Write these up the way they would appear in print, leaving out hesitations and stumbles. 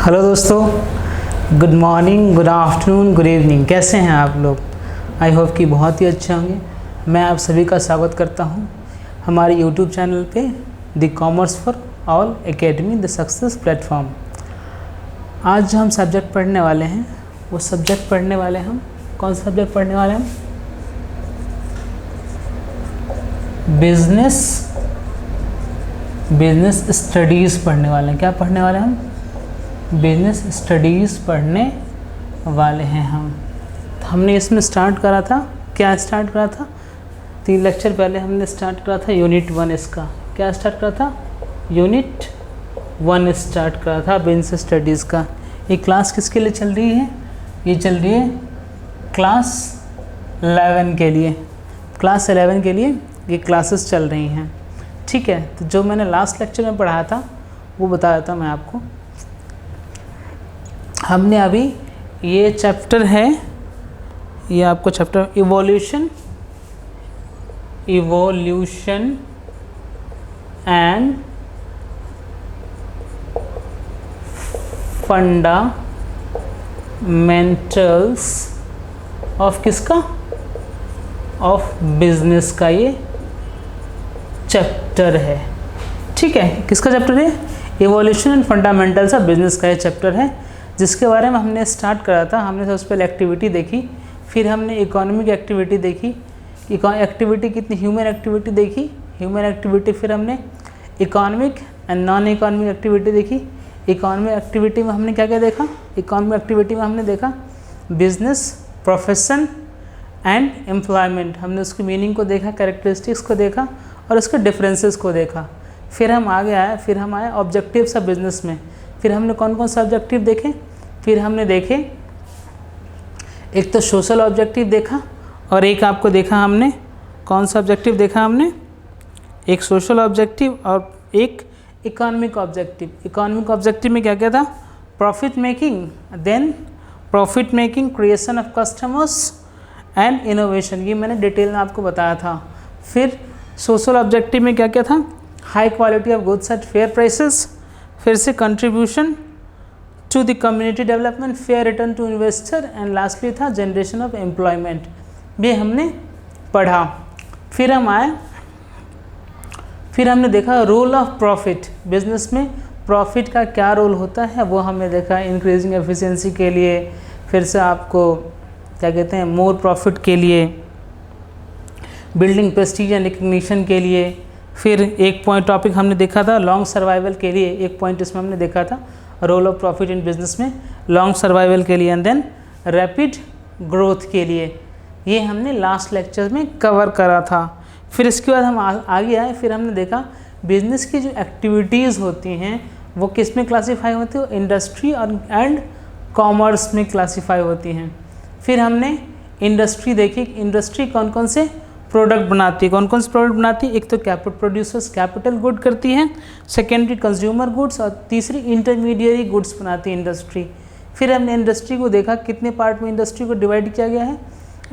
Hello दोस्तों, good morning, good afternoon, good evening. कैसे हैं आप लोग? आई होप कि बहुत ही अच्छे होंगे। मैं आप सभी का स्वागत करता हूं हमारे यूट्यूब चैनल पे the commerce for all academy the success platform. आज जो हम सब्जेक्ट पढ़ने वाले हैं वो सब्जेक्ट पढ़ने वाले हम कौन सा सब्जेक्ट पढ़ने वाले हम? बिजनेस स्टडीज़ पढ़ने वाले हैं। क्या पढ़ने वाले हम? बिजनेस स्टडीज़ पढ़ने वाले हैं हम। तो हमने इसमें स्टार्ट करा था, क्या स्टार्ट करा था? 3 लेक्चर पहले हमने स्टार्ट करा था यूनिट 1। इसका क्या स्टार्ट करा था? यूनिट 1 स्टार्ट करा था बिजनेस स्टडीज़ का। ये क्लास किसके लिए चल रही है? ये चल रही है क्लास 11 के लिए। क्लास 11 के लिए ये क्लासेस चल रही हैं, ठीक है। तो जो मैंने लास्ट लेक्चर में पढ़ाया था वो बता देता मैं आपको। हमने अभी ये चैप्टर है, ये आपको chapter evolution and fundamentals of किसका? ऑफ बिजनेस का ये चैप्टर है, ठीक है। किसका चैप्टर है? Evolution and fundamentals of business का ये चैप्टर है, जिसके बारे में हमने स्टार्ट करा था। हमने सबसे पहले एक्टिविटी देखी, फिर हमने इकोनॉमिक एक्टिविटी देखी, एक्टिविटी कितनी, ह्यूमन एक्टिविटी देखी, ह्यूमन एक्टिविटी, फिर हमने economic and non economic activity देखी। इकोनॉमिक एक्टिविटी में हमने क्या क्या देखा? इकोनॉमिक एक्टिविटी में हमने देखा बिजनेस, प्रोफेशन एंड एम्प्लॉयमेंट। हमने उसकी मीनिंग को देखा, कैरेक्टरिस्टिक्स को देखा और उसके डिफरेंसेस को देखा। फिर हम आगे आए, फिर हम आए ऑब्जेक्टिव्स ऑफ बिजनेस में। फिर हमने कौन कौन सा ऑब्जेक्टिव देखे? फिर हमने देखे एक तो सोशल ऑब्जेक्टिव देखा और एक आपको देखा हमने कौन सा ऑब्जेक्टिव देखा हमने? एक सोशल ऑब्जेक्टिव और एक इकोनॉमिक ऑब्जेक्टिव। इकोनॉमिक ऑब्जेक्टिव में क्या क्या था? Profit making, then profit making, creation of customers and innovation. ये मैंने डिटेल में आपको बताया था। फिर सोशल ऑब्जेक्टिव में क्या क्या था? High quality of goods at fair prices, फिर से contribution to the community development, fair return to investor and lastly था जनरेशन ऑफ एम्प्लॉयमेंट। ये हमने पढ़ा। फिर हम आए, फिर हमने देखा रोल ऑफ प्रॉफिट। बिजनेस में प्रॉफिट का क्या रोल होता है वो हमने देखा, इंक्रीजिंग एफिशिएंसी के लिए, फिर से आपको क्या कहते हैं, मोर प्रॉफिट के लिए, बिल्डिंग प्रेस्टीज एंड रिकग्निशन के लिए। फिर एक पॉइंट टॉपिक हमने देखा था लॉन्ग सर्वाइवल के लिए, एक पॉइंट इसमें हमने देखा था role of profit in business में लॉन्ग सर्वाइवल के लिए, एंड देन रैपिड ग्रोथ के लिए। ये हमने लास्ट लेक्चर में कवर करा था। फिर इसके बाद हम आगे आए, फिर हमने देखा बिजनेस की जो एक्टिविटीज़ होती हैं वो किस में क्लासीफाई होती है? इंडस्ट्री और एंड कॉमर्स में क्लासीफाई होती हैं। फिर हमने इंडस्ट्री देखी, इंडस्ट्री कौन कौन से प्रोडक्ट बनाती है, कौन कौन से प्रोडक्ट बनाती है? एक तो कैपिटल प्रोड्यूसर्स, कैपिटल गुड करती है, सेकेंडरी कंज्यूमर गुड्स और तीसरी इंटरमीडिएरी गुड्स बनाती है इंडस्ट्री। फिर हमने इंडस्ट्री को देखा, कितने पार्ट में इंडस्ट्री को डिवाइड किया गया है?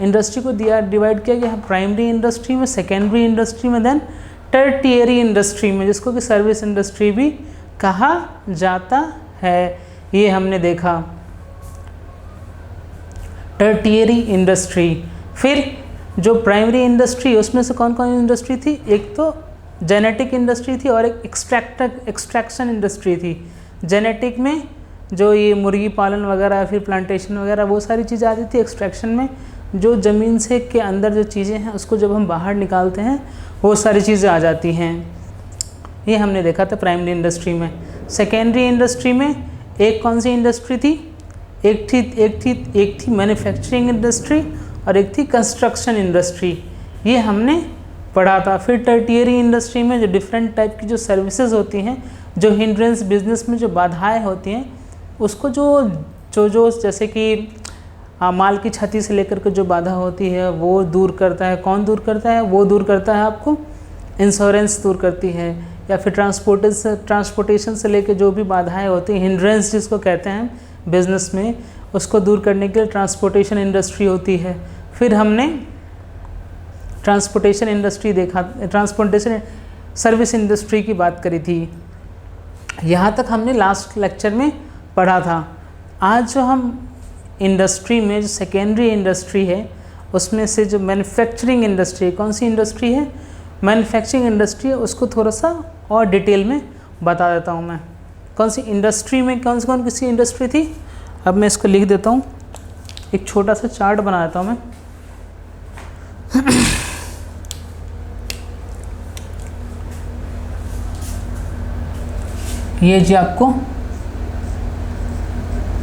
इंडस्ट्री को डिवाइड किया गया है प्राइमरी इंडस्ट्री में, सेकेंडरी इंडस्ट्री में, देन टर्टियरी इंडस्ट्री में, जिसको कि सर्विस इंडस्ट्री भी कहा जाता है। ये हमने देखा टर्टियरी इंडस्ट्री। फिर जो प्राइमरी इंडस्ट्री उसमें से कौन कौन इंडस्ट्री थी? एक तो जेनेटिक इंडस्ट्री थी और एक एक्सट्रैक्शन इंडस्ट्री थी। जेनेटिक में जो ये मुर्गी पालन वगैरह, फिर प्लांटेशन वगैरह वो सारी चीज़ें आती थी। एक्सट्रैक्शन में जो ज़मीन से के अंदर जो चीज़ें हैं उसको जब हम बाहर निकालते हैं वो सारी चीज़ें आ जाती हैं। ये हमने देखा था प्राइमरी इंडस्ट्री में। सेकेंडरी इंडस्ट्री में एक कौन सी इंडस्ट्री थी? एक थी मैन्युफैक्चरिंग इंडस्ट्री और एक थी कंस्ट्रक्शन इंडस्ट्री। ये हमने पढ़ा था। फिर टर्टियरी इंडस्ट्री में जो डिफरेंट टाइप की जो सर्विसेज होती हैं, जो हिंड्रेंस, बिजनेस में जो बाधाएं होती हैं उसको जो जैसे कि माल की क्षति से लेकर के जो बाधा होती है वो दूर करता है। कौन दूर करता है? वो दूर करता है आपको इंश्योरेंस दूर करती है। या फिर ट्रांसपोर्टेशन से लेकर जो भी बाधाएँ होती हैं, हिंड्रेंस जिसको कहते हैं बिजनेस में, उसको दूर करने के लिए ट्रांसपोर्टेशन इंडस्ट्री होती है। फिर हमने ट्रांसपोर्टेशन इंडस्ट्री देखा, ट्रांसपोर्टेशन सर्विस इंडस्ट्री की बात करी थी। यहाँ तक हमने लास्ट लेक्चर में पढ़ा था। आज जो हम इंडस्ट्री में जो सेकेंडरी इंडस्ट्री है उसमें से जो मैन्युफैक्चरिंग इंडस्ट्री है, कौन सी इंडस्ट्री है, मैन्युफैक्चरिंग इंडस्ट्री है, उसको थोड़ा सा और डिटेल में बता देता हूँ मैं। कौन सी इंडस्ट्री में कौन सी इंडस्ट्री थी, अब मैं इसको लिख देता हूँ, एक छोटा सा चार्ट बना देता हूँ मैं। ये जी आपको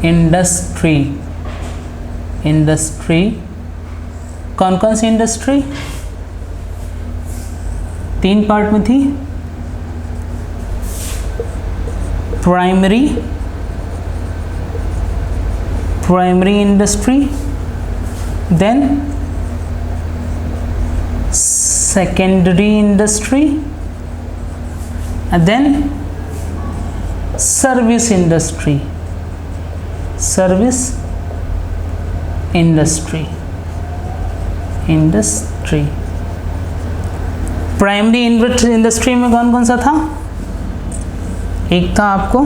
इंडस्ट्री कौन कौन सी इंडस्ट्री 3 पार्ट में थी। Primary industry, then secondary industry, and then service industry. Primary industry में कौन कौन सा था, एक था आपको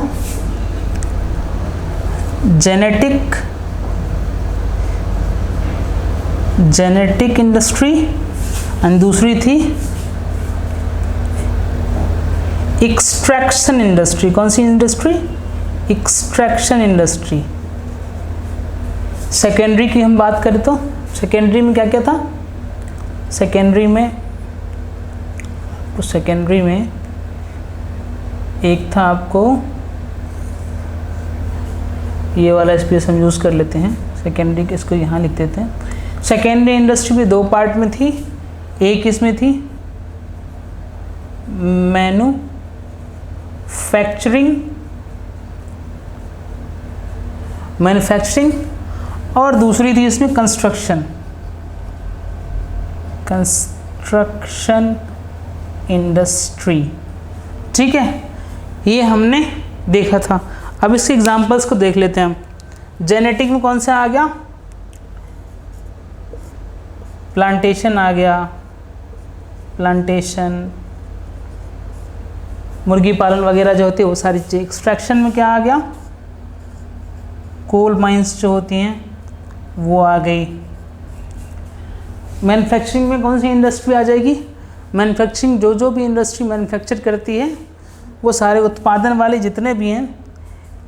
जेनेटिक इंडस्ट्री एंड दूसरी थी एक्सट्रैक्शन इंडस्ट्री। कौन सी इंडस्ट्री, एक्सट्रैक्शन इंडस्ट्री। सेकेंडरी की हम बात करें तो सेकेंडरी में क्या क्या था, सेकेंडरी में एक था आपको ये वाला स्पेस हम यूज़ कर लेते हैं, सेकेंडरी के इसको यहाँ लिख देते हैं। सेकेंडरी इंडस्ट्री भी 2 पार्ट में थी, एक इसमें थी मैन्युफैक्चरिंग और दूसरी थी इसमें कंस्ट्रक्शन इंडस्ट्री। ठीक है, ये हमने देखा था। अब इसके एग्जांपल्स को देख लेते हैं हम। जेनेटिक में कौन सा आ गया, प्लांटेशन आ गया, प्लांटेशन, मुर्गी पालन वगैरह जो होती है वो सारी चीज़। एक्सट्रैक्शन में क्या आ गया, कोल माइंस जो होती हैं वो आ गई। मैन्युफैक्चरिंग में कौन सी इंडस्ट्री आ जाएगी, मैन्युफैक्चरिंग जो भी इंडस्ट्री मैन्युफैक्चर करती है वो सारे उत्पादन वाले जितने भी हैं,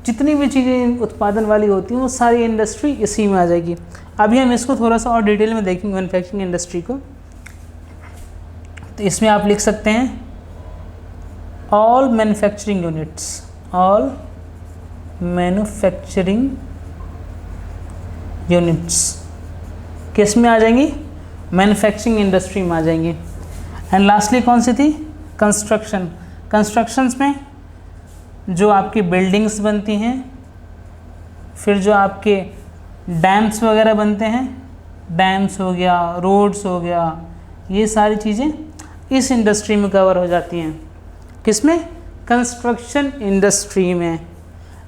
जितनी भी चीज़ें उत्पादन वाली होती हैं वो सारी इंडस्ट्री इसी में आ जाएगी। अभी हम इसको थोड़ा सा और डिटेल में देखेंगे मैन्युफैक्चरिंग इंडस्ट्री को। तो इसमें आप लिख सकते हैं ऑल मैन्युफैक्चरिंग यूनिट्स किस में आ जाएंगी, मैन्युफैक्चरिंग इंडस्ट्री में आ जाएंगी। एंड लास्टली कौन सी थी, कंस्ट्रक्शंस में जो आपकी बिल्डिंग्स बनती हैं, फिर जो आपके डैम्स वगैरह बनते हैं, डैम्स हो गया, रोड्स हो गया, ये सारी चीज़ें इस इंडस्ट्री में कवर हो जाती हैं। किसमें, कंस्ट्रक्शन इंडस्ट्री में।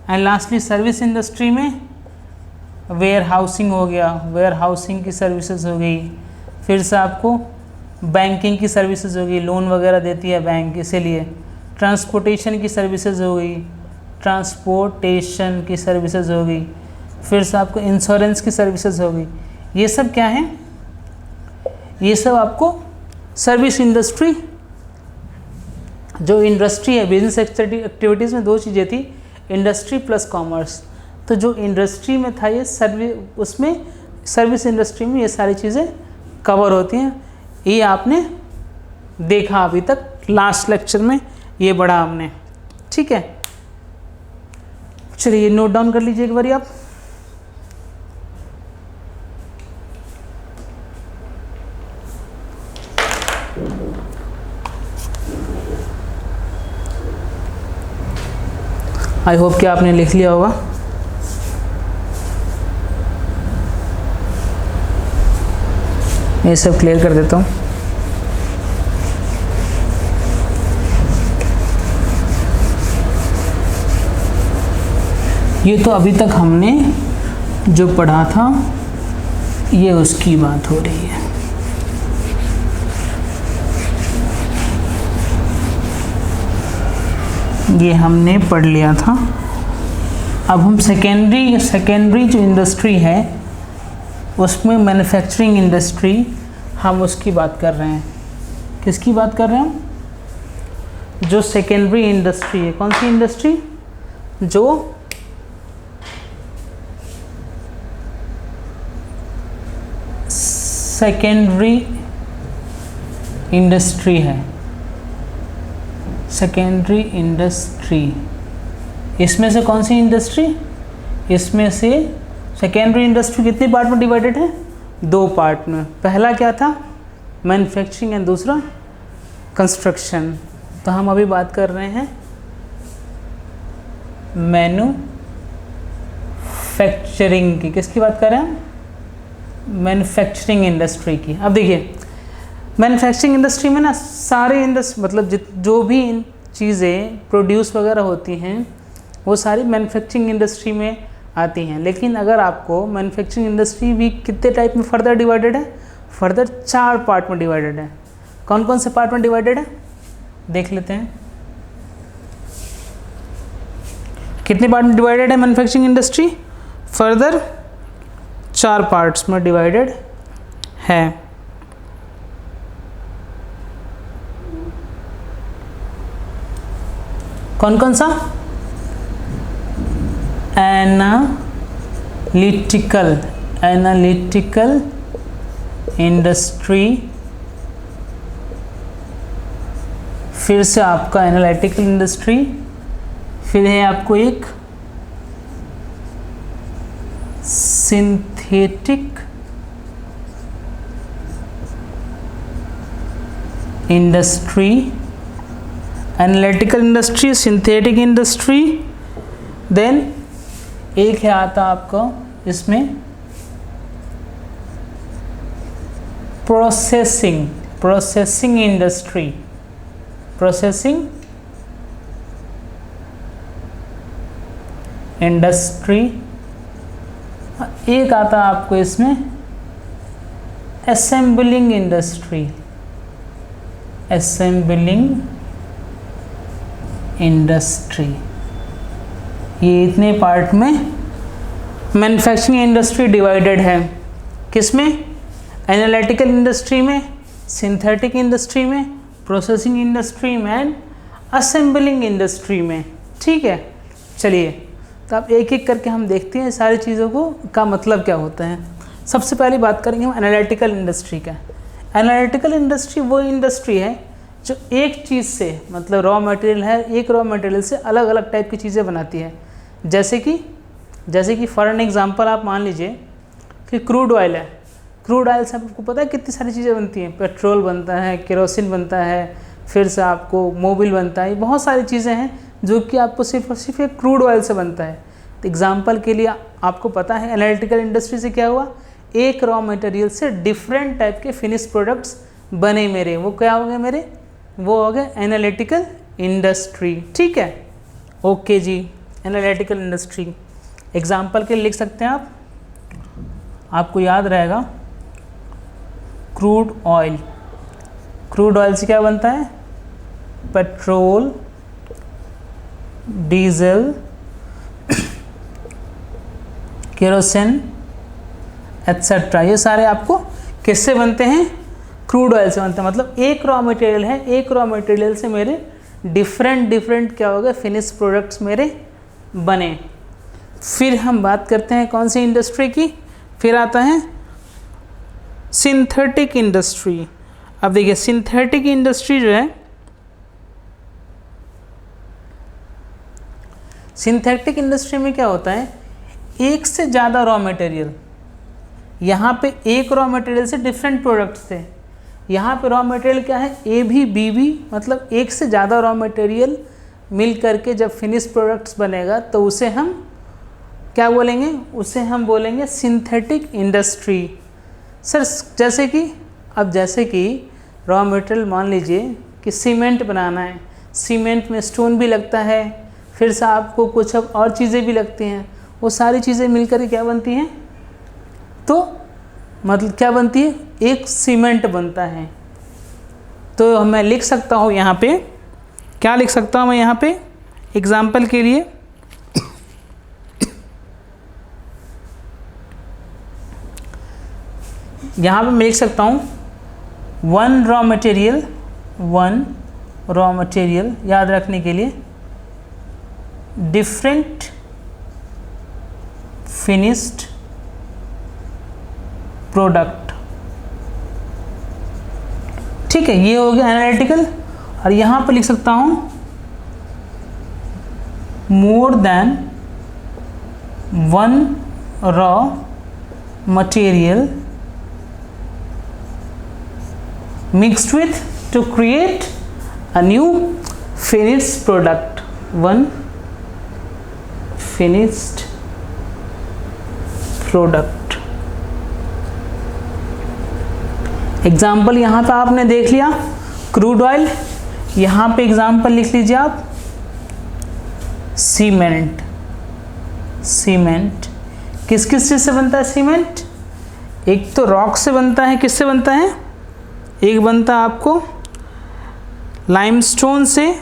एंड लास्टली सर्विस इंडस्ट्री में वेयर हाउसिंग हो गया, वेयर हाउसिंग की सर्विसेज हो गई, फिर से आपको बैंकिंग की सर्विसेज हो गई, लोन वगैरह देती है बैंक, इसीलिए ट्रांसपोर्टेशन की सर्विसेज हो गई, ट्रांसपोर्टेशन की सर्विसेज हो गई, फिर से आपको इंश्योरेंस की सर्विसेज हो गई। ये सब क्या है, ये सब आपको सर्विस इंडस्ट्री, जो इंडस्ट्री है, बिजनेस एक्टिविटीज़ में 2 चीज़ें थी, इंडस्ट्री प्लस कॉमर्स। तो जो इंडस्ट्री में था ये उसमें सर्विस इंडस्ट्री में ये सारी चीज़ें कवर होती हैं। ये आपने देखा अभी तक, लास्ट लेक्चर में ये पढ़ा हमने। ठीक है, चलिए नोट डाउन कर लीजिए एक बारी आप। आई होप कि आपने लिख लिया होगा। ये सब क्लियर कर देता हूँ। ये तो अभी तक हमने जो पढ़ा था ये उसकी बात हो रही है। ये हमने पढ़ लिया था अब हम सेकेंडरी जो इंडस्ट्री है उसमें मैन्युफैक्चरिंग इंडस्ट्री, हम उसकी बात कर रहे हैं। किसकी बात कर रहे हैं हम? जो सेकेंडरी इंडस्ट्री है। कौन सी इंडस्ट्री? जो सेकेंडरी इंडस्ट्री है। सेकेंडरी इंडस्ट्री, इसमें से कौन सी इंडस्ट्री? इसमें से सेकेंडरी इंडस्ट्री कितने पार्ट में डिवाइडेड है? 2 पार्ट में। पहला क्या था? मैन्युफैक्चरिंग एंड दूसरा कंस्ट्रक्शन। तो हम अभी बात कर रहे हैं मैन्युफैक्चरिंग की। किसकी बात कर रहे हैं हम? मैन्युफैक्चरिंग इंडस्ट्री की। अब देखिए मैन्युफैक्चरिंग इंडस्ट्री में ना सारे मतलब जो भी चीज़ें प्रोड्यूस वगैरह होती हैं वो सारी मैन्युफैक्चरिंग इंडस्ट्री में आती हैं। लेकिन अगर आपको मैन्युफैक्चरिंग इंडस्ट्री भी कितने टाइप में फर्दर डिवाइडेड है? फर्दर 4 पार्ट में डिवाइडेड है। कौन कौन से पार्ट में डिवाइडेड है देख लेते हैं। कितने पार्ट में डिवाइडेड है मैन्युफैक्चरिंग इंडस्ट्री? फर्दर 4 पार्ट्स में डिवाइडेड है। कौन कौन सा? एनालिटिकल इंडस्ट्री, फिर से आपका एनालिटिकल इंडस्ट्री, फिर है आपको एक synthetic industry, analytical industry, synthetic industry, then एक है आता आपका इसमें प्रोसेसिंग इंडस्ट्री, एक आता आपको इसमें असेंबलिंग इंडस्ट्री। ये इतने पार्ट में मैन्युफैक्चरिंग इंडस्ट्री डिवाइडेड है। किसमें? एनालिटिकल इंडस्ट्री में, सिंथेटिक इंडस्ट्री में, प्रोसेसिंग इंडस्ट्री में एंड असेंबलिंग इंडस्ट्री में। ठीक है, चलिए तो अब एक एक करके हम देखते हैं सारी चीज़ों को का मतलब क्या होता है। सबसे पहले बात करेंगे हम एनालिटिकल इंडस्ट्री का। एनालिटिकल इंडस्ट्री वो इंडस्ट्री है जो एक चीज़ से, मतलब रॉ मटेरियल है, एक रॉ मटेरियल से अलग अलग टाइप की चीज़ें बनाती है। जैसे कि फॉर एन एग्जांपल आप मान लीजिए कि क्रूड ऑयल है। क्रूड ऑयल से आपको पता है कितनी सारी चीज़ें बनती हैं। पेट्रोल बनता है, केरोसिन बनता है, फिर से आपको मोबिल बनता है। बहुत सारी चीज़ें हैं जो कि आपको सिर्फ और सिर्फ एक क्रूड ऑयल से बनता है। तो एग्जांपल के लिए आपको पता है एनालिटिकल इंडस्ट्री से क्या हुआ? एक रॉ मटेरियल से डिफरेंट टाइप के फिनिश प्रोडक्ट्स बने मेरे। वो क्या हो गए मेरे? वो हो गए एनालिटिकल इंडस्ट्री। ठीक है, ओके जी। एनालिटिकल इंडस्ट्री एग्जांपल के लिए लिख सकते हैं आप, आपको याद रहेगा क्रूड ऑयल। क्रूड ऑयल से क्या बनता है? Petrol, diesel, kerosene etcetera. ये सारे आपको किससे बनते हैं? क्रूड ऑयल से बनते हैं। मतलब एक रॉ मटेरियल है, एक रॉ मटेरियल से मेरे डिफरेंट क्या हो गए? फिनिश प्रोडक्ट्स मेरे बने। फिर हम बात करते हैं कौन सी इंडस्ट्री की? फिर आता है सिंथेटिक इंडस्ट्री। अब देखिए सिंथेटिक इंडस्ट्री जो है, सिंथेटिक इंडस्ट्री में क्या होता है? एक से ज़्यादा रॉ मटेरियल। यहाँ पे एक रॉ मटेरियल से डिफरेंट प्रोडक्ट्स थे। यहाँ पे रॉ मटेरियल क्या है? ए भी बी भी, मतलब एक से ज़्यादा रॉ मटेरियल मिल करके जब फिनिश प्रोडक्ट्स बनेगा तो उसे हम क्या बोलेंगे? उसे हम बोलेंगे सिंथेटिक इंडस्ट्री। सर जैसे कि रॉ मटेरियल मान लीजिए कि सीमेंट बनाना है, सीमेंट में स्टोन भी लगता है, फिर से आपको कुछ अब और चीज़ें भी लगती हैं। वो सारी चीज़ें मिलकर क्या बनती हैं? तो मतलब क्या बनती है? एक सीमेंट बनता है। तो मैं लिख सकता हूँ यहाँ पे, क्या लिख सकता हूँ मैं यहाँ पे एग्जाम्पल के लिए यहाँ पे मैं लिख सकता हूँ वन रॉ मटेरियल याद रखने के लिए, डिफरेंट फिनिश्ड प्रोडक्ट। ठीक है, ये हो गया एनालिटिकल। और यहाँ पर लिख सकता हूँ more than one raw material mixed with to create a new finished product, one finished product। Example यहाँ पे आपने देख लिया क्रूड ऑयल, यहाँ पे एग्जाम्पल लिख लीजिए आप सीमेंट। सीमेंट किस किस चीज़ से बनता है सीमेंट? एक तो रॉक से बनता है, किससे बनता है? एक बनता है आपको लाइमस्टोन से,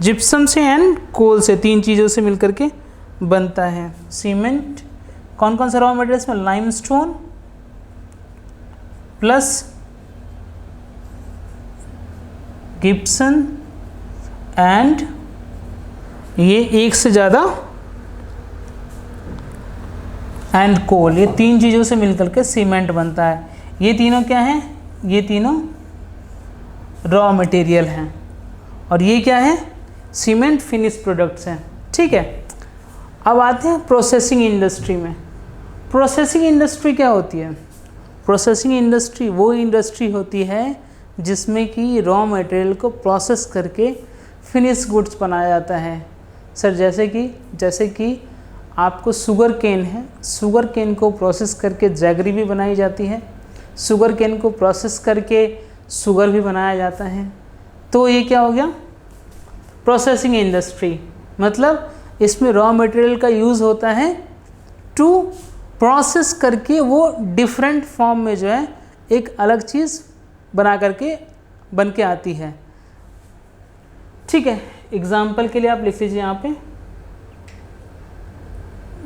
जिप्सम से एंड कोल से, तीन चीज़ों से मिलकर के बनता है सीमेंट। कौन कौन सा रॉ मटेरियल्स में? लाइमस्टोन प्लस गिप्सन एंड ये एक से ज़्यादा एंड कोल, ये तीन चीज़ों से मिलकर के सीमेंट बनता है। ये तीनों क्या हैं? ये तीनों रॉ मटेरियल हैं और ये क्या है? सीमेंट फिनिश प्रोडक्ट्स हैं। ठीक है, अब आते हैं प्रोसेसिंग इंडस्ट्री में। प्रोसेसिंग इंडस्ट्री क्या होती है? प्रोसेसिंग इंडस्ट्री वो इंडस्ट्री होती है जिसमें कि रॉ मटेरियल को प्रोसेस करके फिनिश गुड्स बनाया जाता है। सर जैसे कि आपको शुगर केन है, शुगर केन को प्रोसेस करके जैगरी भी बनाई जाती है, शुगर केन को प्रोसेस करके शुगर भी बनाया जाता है। तो ये क्या हो गया? Processing industry. मतलब इसमें रॉ मटेरियल का यूज़ होता है टू प्रोसेस करके वो डिफरेंट फॉर्म में जो है एक अलग चीज़ बना करके बन के आती है। ठीक है, एग्जाम्पल के लिए आप लिख लीजिए यहाँ पे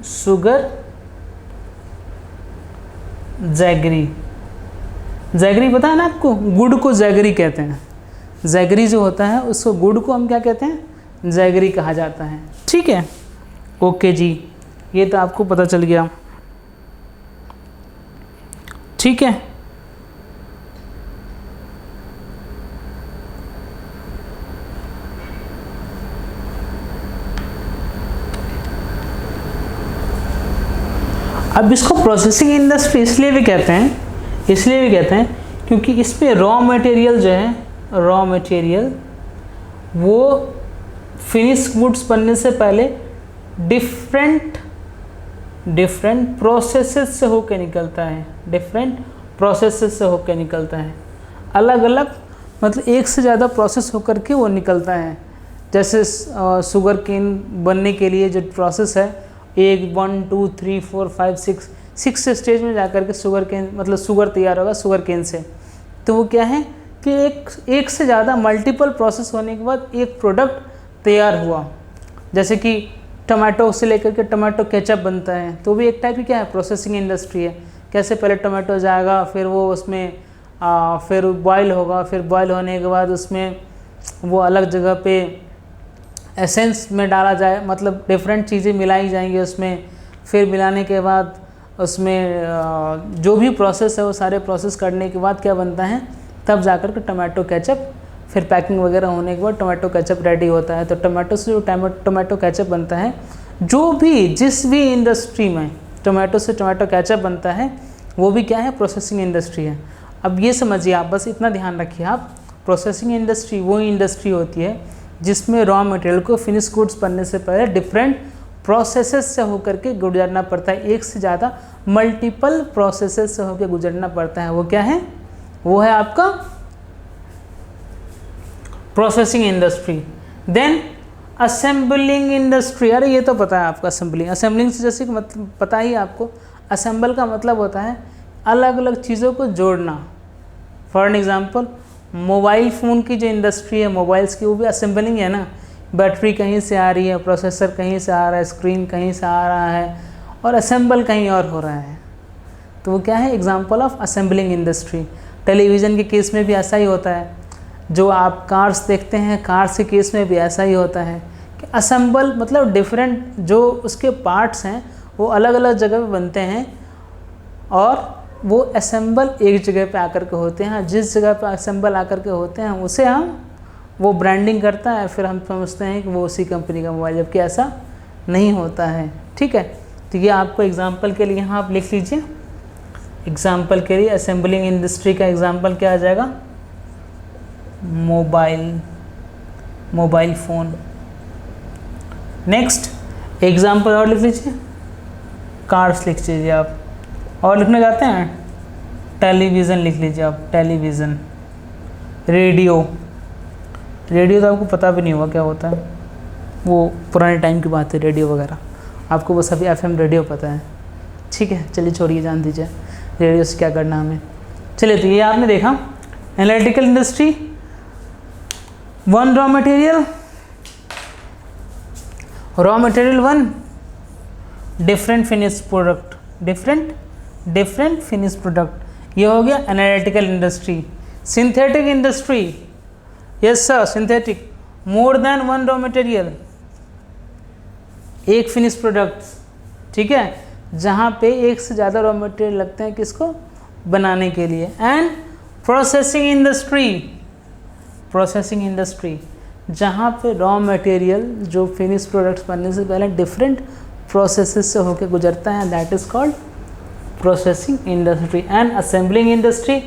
शुगर जैगरी। जैगरी पता है ना आपको? गुड़ को जैगरी कहते हैं। जैगरी जो होता है उसको, गुड़ को हम क्या कहते हैं? जैगरी कहा जाता है। ठीक है, ओके जी, ये तो आपको पता चल गया। ठीक है, अब इसको प्रोसेसिंग इंडस्ट्री इसलिए भी कहते हैं क्योंकि इसमें रॉ मटेरियल जो है, रॉ मटेरियल वो फिनिश गुड्स बनने से पहले डिफरेंट प्रोसेसेस से होकर निकलता है। डिफरेंट प्रोसेसेस से होकर निकलता है, अलग अलग, मतलब एक से ज़्यादा प्रोसेस होकर के वो निकलता है। जैसे शुगर केन बनने के लिए जो प्रोसेस है, 1 2 3 4 5 6 स्टेज में जाकर के शुगर केन, मतलब शुगर तैयार होगा शुगर केन से। तो वो क्या है कि एक से ज़्यादा मल्टीपल प्रोसेस होने के बाद एक प्रोडक्ट तैयार हुआ। जैसे कि टमाटो से लेकर के टमाटो केचप बनता है, तो भी एक टाइप की क्या है? प्रोसेसिंग इंडस्ट्री है। कैसे पहले टमाटो जाएगा, फिर वो उसमें फिर बॉयल होगा, फिर बॉयल होने के बाद उसमें वो अलग जगह पे एसेंस में डाला जाए, मतलब डिफरेंट चीज़ें मिलाई जाएंगी उसमें। फिर मिलाने के बाद उसमें जो भी प्रोसेस है वो सारे प्रोसेस करने के बाद क्या बनता है? तब जाकर के टमाटो केचप, फिर पैकिंग वगैरह होने के बाद टमाटो केचप रेडी होता है। तो टमाटो से जो टमाटो केचप बनता है, जो भी जिस भी इंडस्ट्री में टमाटो से टमाटो केचप बनता है, वो भी क्या है? प्रोसेसिंग इंडस्ट्री है। अब ये समझिए आप, बस इतना ध्यान रखिए आप, प्रोसेसिंग इंडस्ट्री वो इंडस्ट्री होती है जिसमें रॉ मटेरियल को फिनिश गुड्स बनने से पहले डिफरेंट प्रोसेसेस से होकर के गुजरना पड़ता है। एक से ज़्यादा मल्टीपल प्रोसेसेस से होकर गुजरना पड़ता है। वो क्या है? वो है आपका processing industry. Then assembling industry. अरे ये तो पता है आपका, असेंबलिंग से जैसे कि मतलब पता ही आपको, असेंबल का मतलब होता है अलग अलग चीज़ों को जोड़ना। For an example, mobile phone की जो इंडस्ट्री है मोबाइल्स की, वो भी असेंबलिंग है ना। बैटरी कहीं से आ रही है, प्रोसेसर कहीं से आ रहा है, स्क्रीन कहीं से आ रहा है और असेंबल कहीं और हो रहा है। तो वो क्या है, example of assembling industry. Television के केस में भी ऐसा ही होता है, जो आप कार्स देखते हैं, कार्स के केस में भी ऐसा ही होता है कि असेंबल मतलब डिफरेंट जो उसके पार्ट्स हैं वो अलग अलग जगह पे बनते हैं और वो असेंबल एक जगह पे आकर के होते हैं। जिस जगह पे असेंबल आकर के होते हैं उसे हम वो ब्रांडिंग करता है, फिर हम समझते हैं कि वो उसी कंपनी का मोबाइल, जबकि ऐसा नहीं होता है। ठीक है, तो ये आपको एग्जांपल के लिए यहाँ आप लिख लीजिए। एग्जांपल के लिए असेंबलिंग इंडस्ट्री का एग्जांपल क्या आ जाएगा, मोबाइल फ़ोन। नेक्स्ट एग्जांपल और लिख लीजिए, कार्स लिख लीजिए आप। और लिखना चाहते हैं टेलीविज़न लिख लीजिए आप, टेलीविज़न। रेडियो तो आपको पता भी नहीं होगा क्या होता है, वो पुराने टाइम की बात है रेडियो वगैरह, आपको बस अभी FM रेडियो पता है। ठीक है, चलिए छोड़िए, जान दीजिए रेडियो से क्या करना हमें। चलिए, तो ये आपने देखा analytical industry, one raw material 1, different finish product, ये हो गया analytical industry. Synthetic industry, yes sir, synthetic, more than 1 raw material, एक फिनिश प्रोडक्ट। ठीक है, जहाँ पे एक से ज़्यादा रॉ मटेरियल लगते हैं किसको बनाने के लिए। एंड प्रोसेसिंग इंडस्ट्री, जहाँ पे रॉ मटेरियल जो फिनिश प्रोडक्ट्स बनने से पहले डिफरेंट प्रोसेसेस से होकर गुजरता है, that is called processing industry. And assembling industry,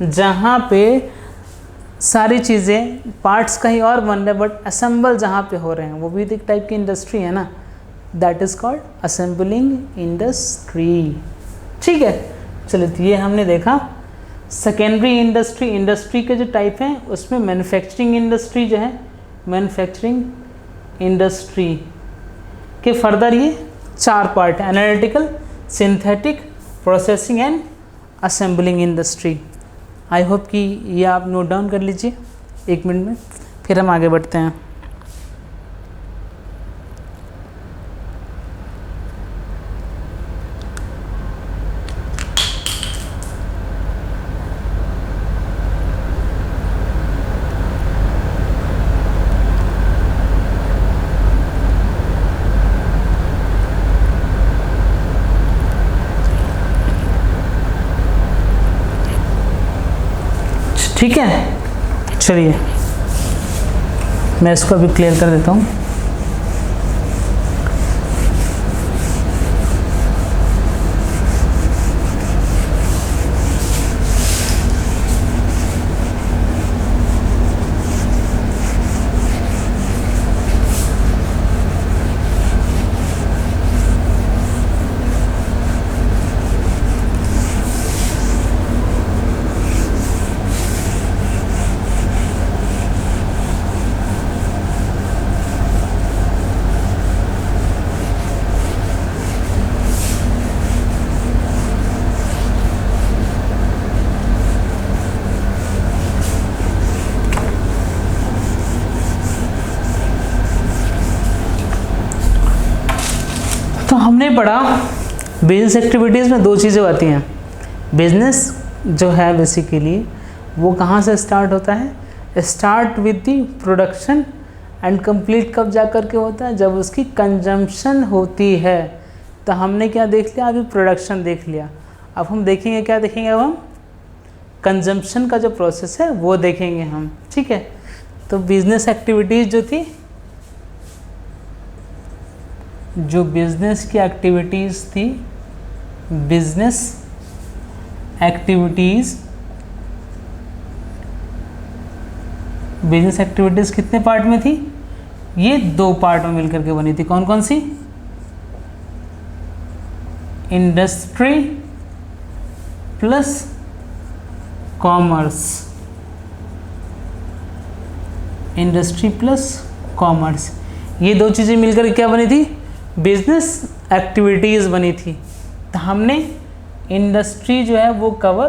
जहाँ पे सारी चीज़ें पार्ट्स कहीं और बन रहे बट असेंबल जहाँ पे हो रहे हैं, वो भी एक टाइप की इंडस्ट्री है ना, that is called assembling industry. ठीक है, चलिए, तो ये हमने देखा सेकेंडरी इंडस्ट्री के जो टाइप हैं उसमें मैन्युफैक्चरिंग इंडस्ट्री जो है, मैन्युफैक्चरिंग इंडस्ट्री के फर्दर ये 4 पार्ट हैं, analytical, synthetic, processing and assembling industry. I hope कि ये आप नोट डाउन कर लीजिए 1 मिनट में, फिर हम आगे बढ़ते हैं। ठीक है, चलिए मैं इसको अभी क्लियर कर देता हूँ। तो हमने पढ़ा बिजनेस एक्टिविटीज़ में 2 चीज़ें आती हैं। बिजनेस जो है बेसिकली वो कहाँ से स्टार्ट होता है, start with the production and complete कब जा कर के होता है, जब उसकी कंजम्पशन होती है। तो हमने क्या देख लिया, अभी प्रोडक्शन देख लिया, अब हम देखेंगे क्या देखेंगे, अब हम कंजम्पशन का जो प्रोसेस है वो देखेंगे हम। ठीक है, तो बिजनेस एक्टिविटीज़ जो थी, जो बिजनेस की एक्टिविटीज़ थी, बिजनेस एक्टिविटीज़ कितने पार्ट में थी, ये 2 पार्ट में मिलकर के बनी थी। कौन कौन सी, industry plus commerce, industry plus commerce, ये 2 चीज़ें मिलकर क्या बनी थी, बिजनेस एक्टिविटीज़ बनी थी। तो हमने इंडस्ट्री जो है वो कवर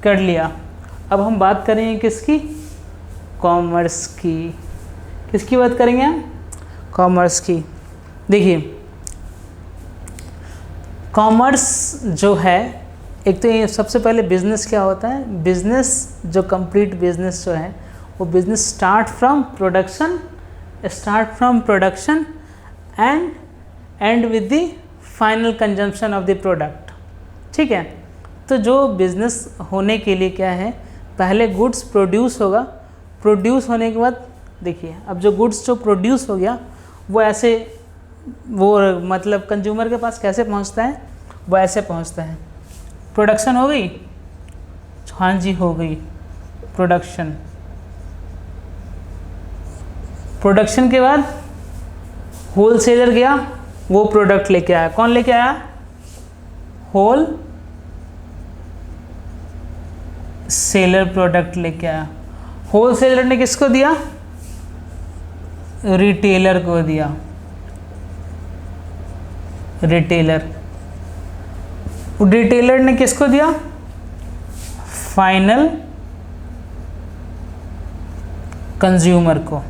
कर लिया। अब हम बात करेंगे किसकी, कॉमर्स की। किसकी बात करेंगे हम, कॉमर्स की। देखिए, कॉमर्स जो है एक तो ये सबसे पहले बिजनेस क्या होता है, बिजनेस जो कंप्लीट बिजनेस जो है वो business start from production and with the final consumption of the product. ठीक है, तो जो बिजनेस होने के लिए क्या है, पहले गुड्स प्रोड्यूस होगा, प्रोड्यूस होने के बाद देखिए अब जो गुड्स जो प्रोड्यूस हो गया वो ऐसे वो मतलब कंज्यूमर के पास कैसे पहुंचता है, वो ऐसे पहुंचता है। प्रोडक्शन हो गई, हाँ जी हो गई प्रोडक्शन। प्रोडक्शन के बाद होलसेलर गया, वो प्रोडक्ट लेके आया। कौन लेके आया? होल सेलर प्रोडक्ट लेके आया। होलसेलर ने किसको दिया? रिटेलर को दिया। रिटेलर ने किसको दिया? फाइनल कंज्यूमर को।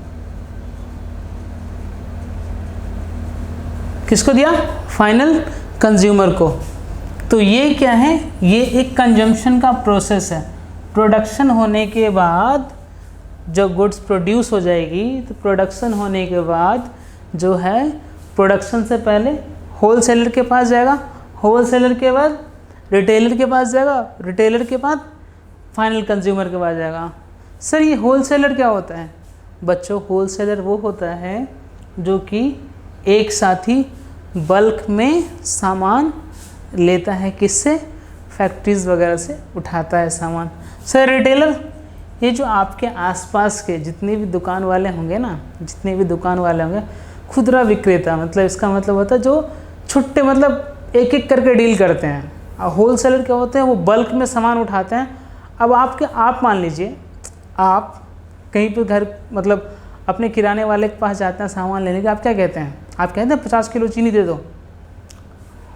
किसको दिया? फाइनल कंज्यूमर को। तो ये क्या है? ये एक कंजम्पशन का प्रोसेस है। प्रोडक्शन होने के बाद जो गुड्स प्रोड्यूस हो जाएगी, तो प्रोडक्शन होने के बाद जो है, प्रोडक्शन से पहले होलसेलर के पास जाएगा, होलसेलर के बाद रिटेलर के पास जाएगा, रिटेलर के बाद फाइनल कंज्यूमर के पास जाएगा। सर ये होलसेलर क्या होता है? बच्चों होलसेलर वो होता है जो कि एक साथ ही बल्क में सामान लेता है, किससे? फैक्ट्रीज़ वगैरह से उठाता है सामान। सर रिटेलर, ये जो आपके आसपास के जितने भी दुकान वाले होंगे ना, जितने भी दुकान वाले होंगे, खुदरा विक्रेता, मतलब इसका मतलब होता है जो छुट्टे मतलब एक एक करके डील करते हैं। और होलसेलर क्या होते हैं? वो बल्क में सामान उठाते हैं। अब आप मान लीजिए आप कहीं पर घर मतलब अपने किराने वाले के पास जाते हैं सामान लेने के, आप क्या कहते हैं? आप कहते हैं 50 किलो चीनी दे दो।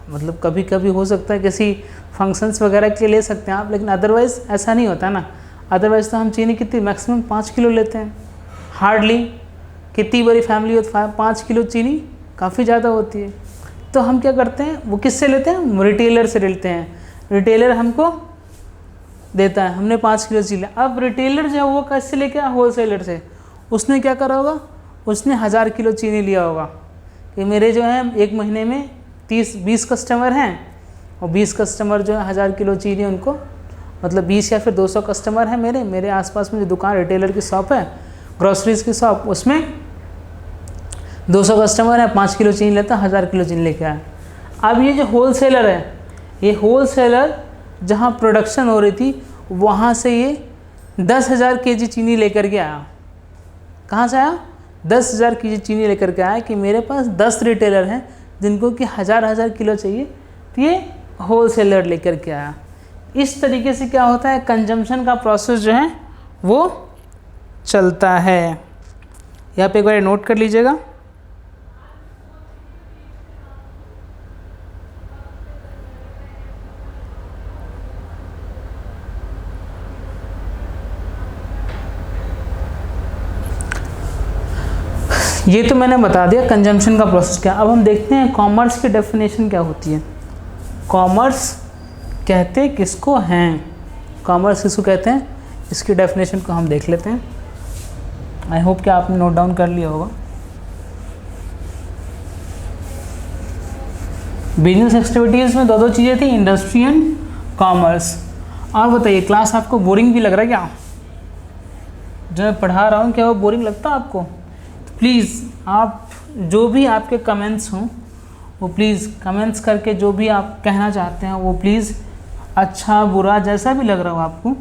मतलब कभी कभी हो सकता है किसी फंक्शंस वगैरह के ले सकते हैं आप, लेकिन अदरवाइज़ ऐसा नहीं होता ना। अदरवाइज़ तो हम चीनी कितनी मैक्सिमम 5 किलो लेते हैं, हार्डली। कितनी बड़ी फैमिली हो तो 5 किलो चीनी काफ़ी ज़्यादा होती है। तो हम क्या करते हैं, वो किससे लेते हैं? रिटेलर से लेते हैं। रिटेलर हमको देता है, हमने 5 किलो चीनी। अब रिटेलर जो है वो कैसे लेके आया? होलसेलर से। उसने क्या करा होगा? उसने 1000 किलो चीनी लिया होगा कि मेरे जो है एक महीने में 20 कस्टमर हैं, और 20 कस्टमर जो है 1000 किलो चीनी उनको, मतलब 20 या फिर 200 कस्टमर हैं मेरे आसपास में जो दुकान रिटेलर की शॉप है, ग्रॉसरीज की शॉप, उसमें 200 कस्टमर है, 5 किलो चीनी लेता, 1000 किलो चीनी लेके आया। अब ये जो होलसेलर है, ये होलसेलर जहाँ प्रोडक्शन हो रही थी वहाँ से ये 10,000 केजी चीनी लेकर के आया। कहाँ से आया? 10,000 केजी चीनी लेकर के आया कि मेरे पास 10 रिटेलर हैं जिनको कि 1000 किलो चाहिए, तो ये होलसेलर लेकर के आया। इस तरीके से क्या होता है, कंजम्पशन का प्रोसेस जो है वो चलता है। यहाँ पे एक बार नोट कर लीजिएगा। ये तो मैंने बता दिया कंजम्पशन का प्रोसेस क्या। अब हम देखते हैं कॉमर्स की डेफिनेशन क्या होती है। कॉमर्स कहते किसको हैं? कॉमर्स किसको कहते हैं? इसकी डेफिनेशन को हम देख लेते हैं। आई होप कि आपने नोट डाउन कर लिया होगा। बिजनेस एक्टिविटीज़ में दो चीज़ें थी, इंडस्ट्री एंड कॉमर्स। और बताइए क्लास आपको बोरिंग भी लग रहा है क्या? जो मैं पढ़ा रहा हूँ क्या वो बोरिंग लगता है आपको? तो प्लीज़ आप जो भी आपके कमेंट्स हों वो प्लीज़ कमेंट्स करके जो भी आप कहना चाहते हैं वो प्लीज़, अच्छा बुरा जैसा भी लग रहा हो आपको,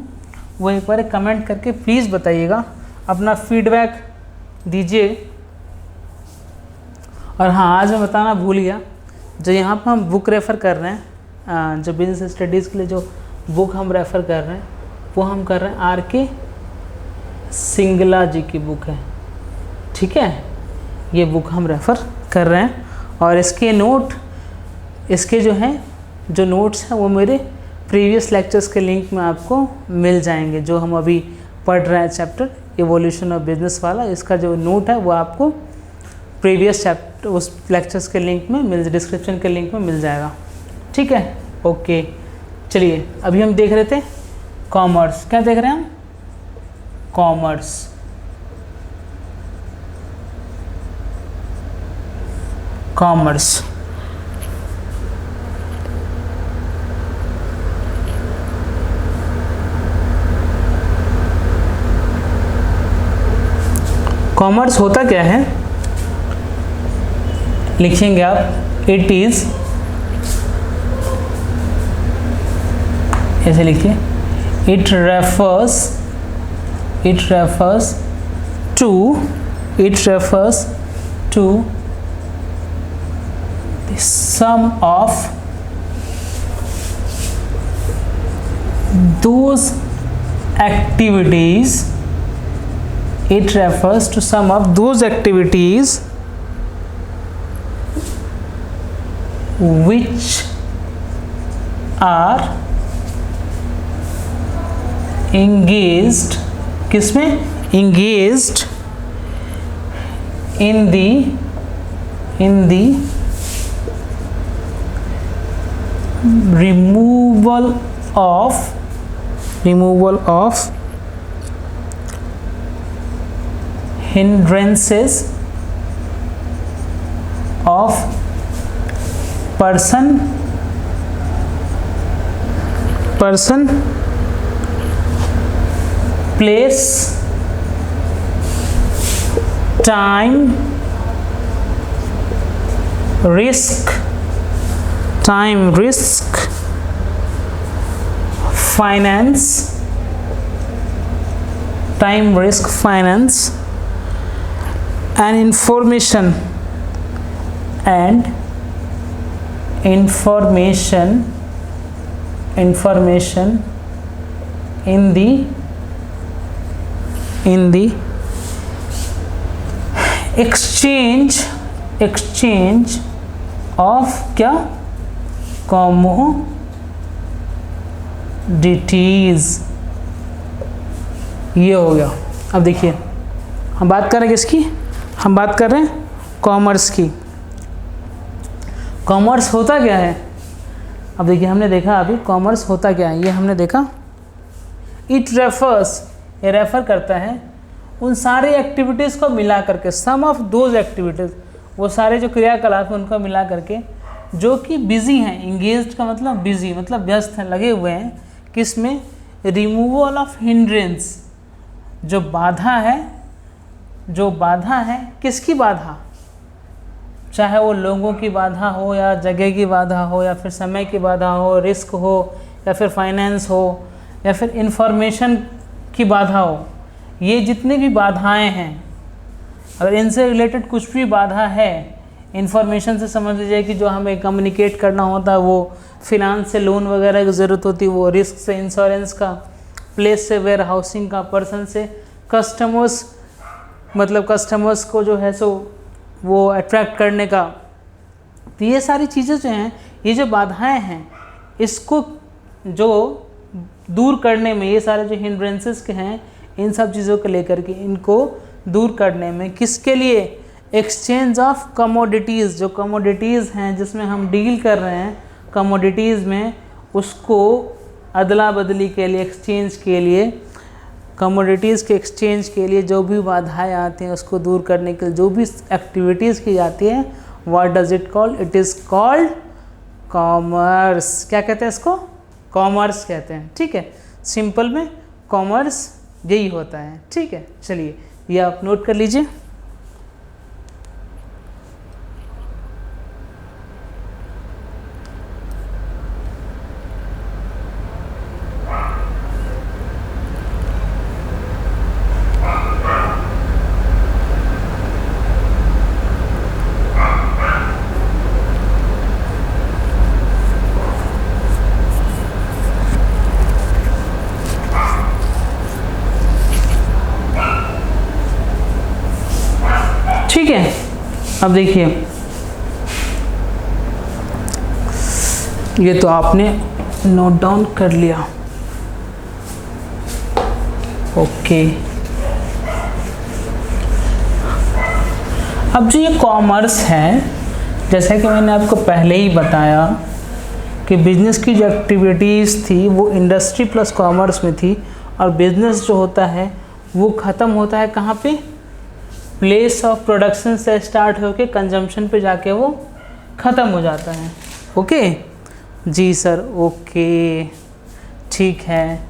वो एक बार कमेंट करके प्लीज़ बताइएगा, अपना फीडबैक दीजिए। और हाँ, आज मैं बताना भूल गया, जो यहाँ पर हम बुक रेफ़र कर रहे हैं, जो बिजनेस स्टडीज़ के लिए जो बुक हम रेफ़र कर रहे हैं वो हम कर रहे हैं आर.के. सिंगला जी की बुक है। ठीक है, ये बुक हम रेफ़र कर रहे हैं। और इसके नोट, इसके जो हैं जो नोट्स हैं वो मेरे प्रीवियस लेक्चर्स के लिंक में आपको मिल जाएंगे। जो हम अभी पढ़ रहे हैं चैप्टर इवोल्यूशन ऑफ बिजनेस वाला, इसका जो नोट है वो आपको प्रीवियस चैप्टर उस लेक्चर्स के लिंक में डिस्क्रिप्शन के लिंक में मिल जाएगा। ठीक है, ओके, चलिए अभी हम देख रहे थे कॉमर्स, क्या देख रहे हैं हम? कॉमर्स। कॉमर्स कॉमर्स होता क्या है? लिखेंगे आप, इट इज, ऐसे लिखिए, it refers to the sum of those activities, it refers to sum of those activities which are engaged, किसमें? engaged in the removal of hindrances of person, place, time, risk, finance, time, risk, finance, and information in the exchange of क्या? commodities। ये हो गया। अब देखिए हम बात कर रहे हैं किसकी? हम बात कर रहे हैं कॉमर्स की। कॉमर्स होता क्या है? अब देखिए हमने देखा अभी कॉमर्स होता क्या है, ये हमने देखा। इट रेफर्स, ये रेफर करता है उन सारी एक्टिविटीज़ को मिला करके, सम ऑफ दोज एक्टिविटीज़, वो सारे जो क्रियाकलाप हैं उनको मिला करके जो कि बिजी हैं। इंगेज्ड का मतलब बिजी, मतलब व्यस्त हैं, लगे हुए हैं किसमें? रिमूवल ऑफ हिंड्रेंस, जो बाधा है, किसकी बाधा? चाहे वो लोगों की बाधा हो या जगह की बाधा हो या फिर समय की बाधा हो, रिस्क हो या फिर फाइनेंस हो या फिर इंफॉर्मेशन की बाधा हो, ये जितनी भी बाधाएं हैं, अगर इनसे रिलेटेड कुछ भी बाधा है, इंफॉर्मेशन से समझ लीजिए कि जो हमें कम्युनिकेट करना होता है, वो फिनांस से लोन वगैरह की ज़रूरत होती है, वो रिस्क से इंश्योरेंस का, प्लेस से वेयर हाउसिंग का, पर्सन से कस्टमर्स, मतलब कस्टमर्स को जो है सो वो अट्रैक्ट करने का। तो ये सारी चीज़ें जो हैं, ये जो बाधाएं हैं, इसको जो दूर करने में, ये सारे जो हिंड्रेंसेस के हैं, इन सब चीज़ों को लेकर के इनको दूर करने में, किसके लिए? एक्सचेंज ऑफ कमोडिटीज़, जो कमोडिटीज़ हैं जिसमें हम डील कर रहे हैं कमोडिटीज़ में, उसको अदला बदली के लिए, एक्सचेंज के लिए, कमोडिटीज़ के एक्सचेंज के लिए जो भी बाधाएं आती हैं उसको दूर करने के लिए जो भी एक्टिविटीज़ की जाती है, what does it called? It is called commerce. क्या कहते हैं इसको? कॉमर्स कहते हैं। ठीक है, सिंपल में कॉमर्स यही होता है। ठीक है, चलिए ये आप नोट कर लीजिए। ठीक है, अब देखिए ये तो आपने नोट डाउन कर लिया। ओके, अब जो ये कॉमर्स है, जैसा कि मैंने आपको पहले ही बताया कि बिजनेस की जो एक्टिविटीज़ थी वो इंडस्ट्री प्लस कॉमर्स में थी, और बिजनेस जो होता है वो ख़त्म होता है कहाँ पे, प्लेस ऑफ प्रोडक्शन से स्टार्ट होके कंजम्पशन पे जाके वो ख़त्म हो जाता है। ओके जी सर, ओके ठीक है।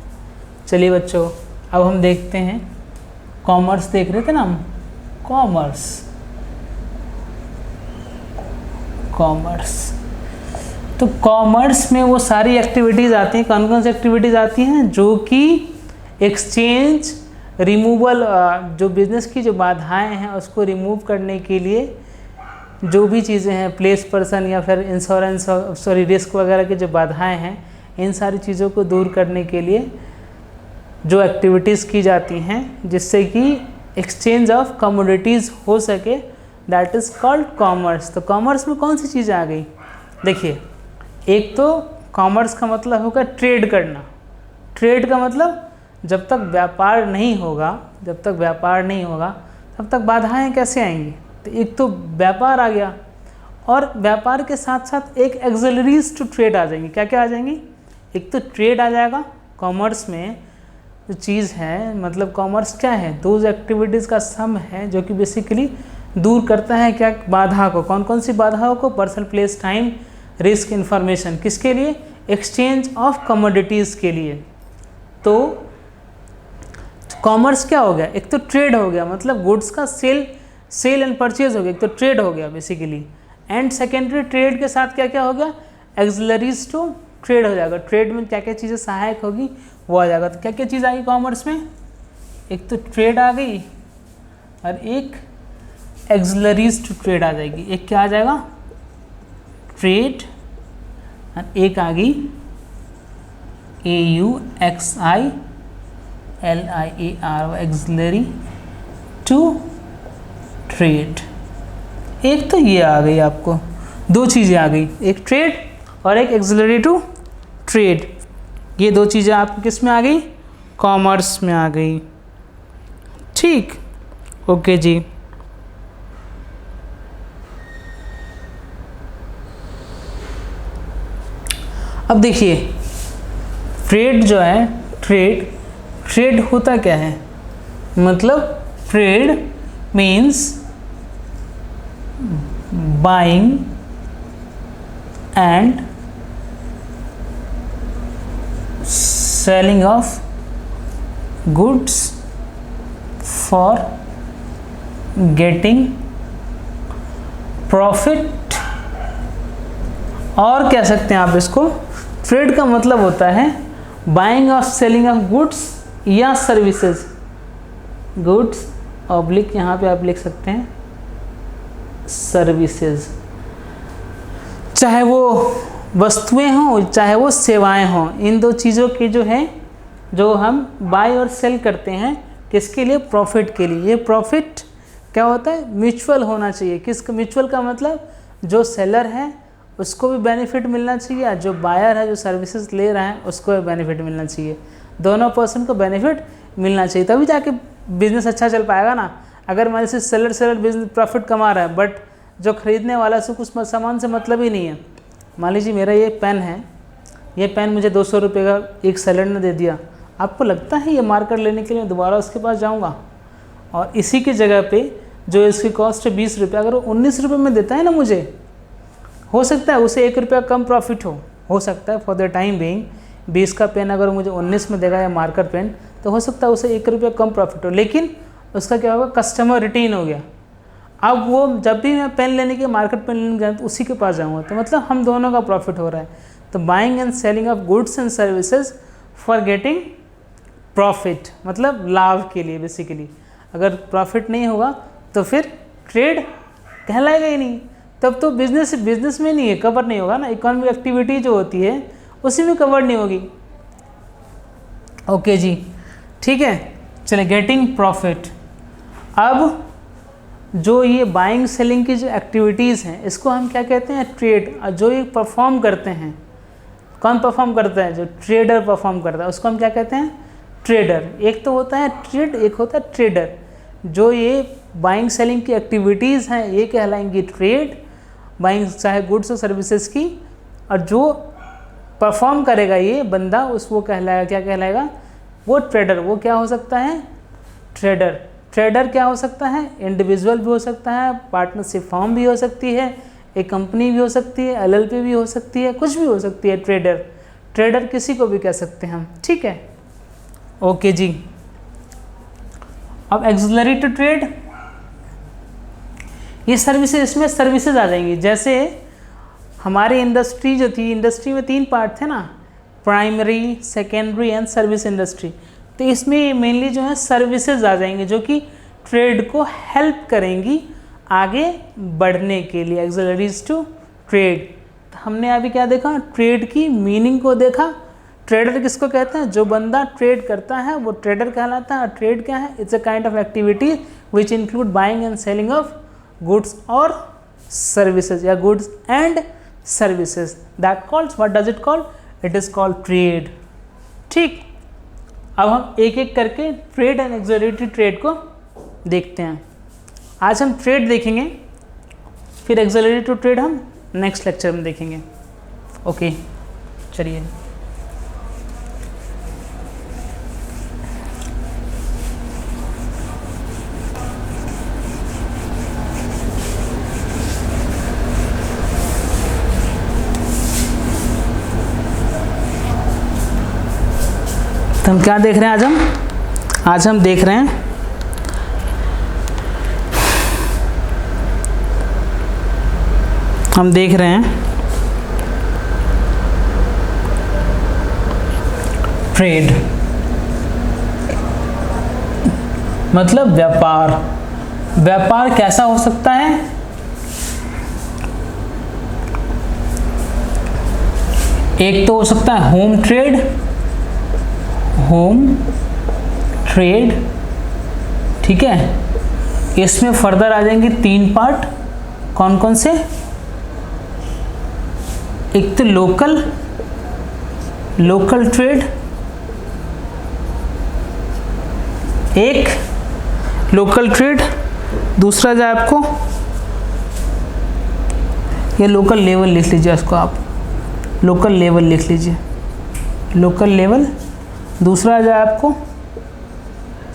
चलिए बच्चों, अब हम देखते हैं, कॉमर्स देख रहे थे ना हम, कॉमर्स तो कॉमर्स में वो सारी एक्टिविटीज़ आती हैं। कौन कौन सी एक्टिविटीज़ आती हैं, जो कि एक्सचेंज, रिमूवल, जो बिज़नेस की जो बाधाएं हैं उसको रिमूव करने के लिए जो भी चीज़ें हैं, प्लेस पर्सन या फिर इंश्योरेंस रिस्क वगैरह की जो बाधाएं हैं, इन सारी चीज़ों को दूर करने के लिए जो एक्टिविटीज़ की जाती हैं जिससे कि एक्सचेंज ऑफ कमोडिटीज़ हो सके, दैट इज़ कॉल्ड कॉमर्स। तो कॉमर्स में कौन सी चीज़ें आ गई, देखिए, एक तो कॉमर्स का मतलब होगा ट्रेड करना। ट्रेड का मतलब जब तक व्यापार नहीं होगा, तब तक बाधाएं कैसे आएंगी। तो एक तो व्यापार आ गया, और व्यापार के साथ साथ एक एक्सिलरीज टू ट्रेड आ जाएंगी। क्या क्या आ जाएंगी, एक तो ट्रेड आ जाएगा। कॉमर्स में जो चीज़ है, मतलब कॉमर्स क्या है, दोज एक्टिविटीज़ का सम है जो कि बेसिकली दूर करता है क्या, बाधा को। कौन कौन सी बाधाओं को, person, place, time, risk, information, किसके लिए, एक्सचेंज ऑफ कमोडिटीज़ के लिए। तो कॉमर्स क्या हो गया, एक तो ट्रेड हो गया, मतलब गुड्स का सेल एंड परचेज हो गया, एक तो ट्रेड हो गया बेसिकली। एंड सेकेंडरी ट्रेड के साथ क्या क्या हो गया, एक्सिलरीज टू ट्रेड हो जाएगा। ट्रेड में क्या क्या चीज़ें सहायक होगी वो आ जाएगा। तो क्या क्या चीज़ आ गई कॉमर्स में, एक तो ट्रेड आ गई, और एक एक्सिलरीज टू ट्रेड आ जाएगी। एक क्या आ जाएगा, ट्रेड, और एक आ गई AUXILIAR, एक्सिलरी टू ट्रेड। एक तो ये आ गई, आपको दो चीज़ें आ गई, एक ट्रेड और एक एक्सिलरी टू ट्रेड। ये दो चीज़ें आपको किस में आ गई, कॉमर्स में आ गई। ठीक, ओके जी। अब देखिए, ट्रेड जो है, ट्रेड होता क्या है, मतलब trade means buying and selling of goods for getting profit, और कह सकते हैं आप इसको, ट्रेड का मतलब होता है बाइंग और सेलिंग ऑफ गुड्स या सर्विसेज। गुड्स ऑब्लिक यहाँ पे आप लिख सकते हैं सर्विसेज, चाहे वो वस्तुएं हों चाहे वो सेवाएं हों, इन दो चीज़ों की जो है, जो हम बाय और सेल करते हैं, किसके लिए, प्रॉफिट के लिए। ये प्रॉफिट क्या होता है, म्यूचुअल होना चाहिए। किसका म्यूचुअल का मतलब, जो सेलर है उसको भी बेनिफिट मिलना चाहिए, जो बायर है, जो सर्विसेज ले रहा है, उसको भी बेनिफिट मिलना चाहिए। दोनों पर्सन को बेनिफिट मिलना चाहिए, तभी जाके बिज़नेस अच्छा चल पाएगा ना। अगर मान लीजिए सेलर बिजनेस प्रॉफिट कमा रहा है, बट जो ख़रीदने वाला से कुछ सामान से मतलब ही नहीं है। मान लीजिए मेरा ये पेन है, ये पेन मुझे 200 रुपये का एक सेलर ने दे दिया, आपको लगता है ये मार्कर लेने के लिए दोबारा उसके पास जाऊँगा? और इसी की जगह पर जो इसकी कॉस्ट है 20 रुपये, अगर वो 19 रुपये में देता है ना मुझे, हो सकता है उसे 1 रुपया कम प्रॉफिट हो सकता है फॉर द टाइम बीइंग। 20 का पेन अगर मुझे 19 में देगा या मार्कर पेन, तो हो सकता है उसे 1 रुपया कम प्रॉफिट हो, लेकिन उसका क्या होगा, कस्टमर रिटेन हो गया। अब वो जब भी मैं पेन लेने के मार्कर पेन लेने गया तो उसी के पास जाऊँगा, तो मतलब हम दोनों का प्रॉफिट हो रहा है। तो buying and selling of goods and services for getting profit, मतलब लाभ के लिए बेसिकली। अगर प्रॉफिट नहीं होगा तो फिर ट्रेड कहलाएगा ही नहीं, तब तो बिजनेस में नहीं है, कवर नहीं होगा ना। इकोनॉमिक एक्टिविटी जो होती है उसी में कवर नहीं होगी। ओके जी, ठीक है, चलिए गेटिंग प्रॉफिट। अब जो ये बाइंग सेलिंग की जो एक्टिविटीज़ हैं, इसको हम क्या कहते हैं, ट्रेड। जो ये परफॉर्म करते हैं, कौन परफॉर्म करता है, जो ट्रेडर परफॉर्म करता है, उसको हम क्या कहते हैं, ट्रेडर। एक तो होता है ट्रेड, एक होता है ट्रेडर। जो ये बाइंग सेलिंग की एक्टिविटीज़ हैं ये कहलाएंगी ट्रेड, बाइंग चाहे गुड्स और सर्विसेज की। और जो परफॉर्म करेगा ये बंदा उस वो कहलाएगा, क्या कहलाएगा, वो ट्रेडर। वो क्या हो सकता है, ट्रेडर। ट्रेडर क्या हो सकता है, इंडिविजुअल भी हो सकता है, पार्टनरशिप फॉर्म भी हो सकती है, एक कंपनी भी हो सकती है, एलएलपी भी हो सकती है, कुछ भी हो सकती है। ट्रेडर, ट्रेडर किसी को भी कह सकते हैं हम, ठीक है। ओके जी। अब एक्सिलरी टू ट्रेड, ये सर्विसेज, इसमें सर्विसेज आ जाएंगी। जैसे हमारी इंडस्ट्री जो थी, इंडस्ट्री में 3 पार्ट थे ना, primary, secondary and service industry. तो इसमें मेनली जो है सर्विसेज आ जाएंगे जो कि ट्रेड को हेल्प करेंगी आगे बढ़ने के लिए, एक्सिलरीज टू ट्रेड। तो हमने अभी क्या देखा, ट्रेड की मीनिंग को देखा। ट्रेडर किसको कहते हैं, जो बंदा ट्रेड करता है वो ट्रेडर कहलाता है। ट्रेड क्या है, it's a kind of activity which include buying and selling of goods और सर्विसेज, या goods and services. That calls, what does it call, it is called trade. ठीक, अब हम एक एक करके ट्रेड एंड एक्सिलरी ट्रेड को देखते हैं। आज हम ट्रेड देखेंगे, फिर एक्सिलरी टू ट्रेड हम नेक्स्ट लेक्चर में देखेंगे। ओके, चलिए। तो हम क्या देख रहे हैं आज हम देख रहे हैं ट्रेड मतलब व्यापार। व्यापार कैसा हो सकता है, एक तो हो सकता है होम ट्रेड, ठीक है। इसमें फर्दर आ जाएंगे 3 पार्ट, कौन कौन से, एक तो लोकल ट्रेड, एक लोकल ट्रेड, दूसरा जो आपको, ये लोकल लेवल लिख लीजिए, इसको आप लोकल लेवल लिख लीजिए, लोकल लेवल। दूसरा जो आपको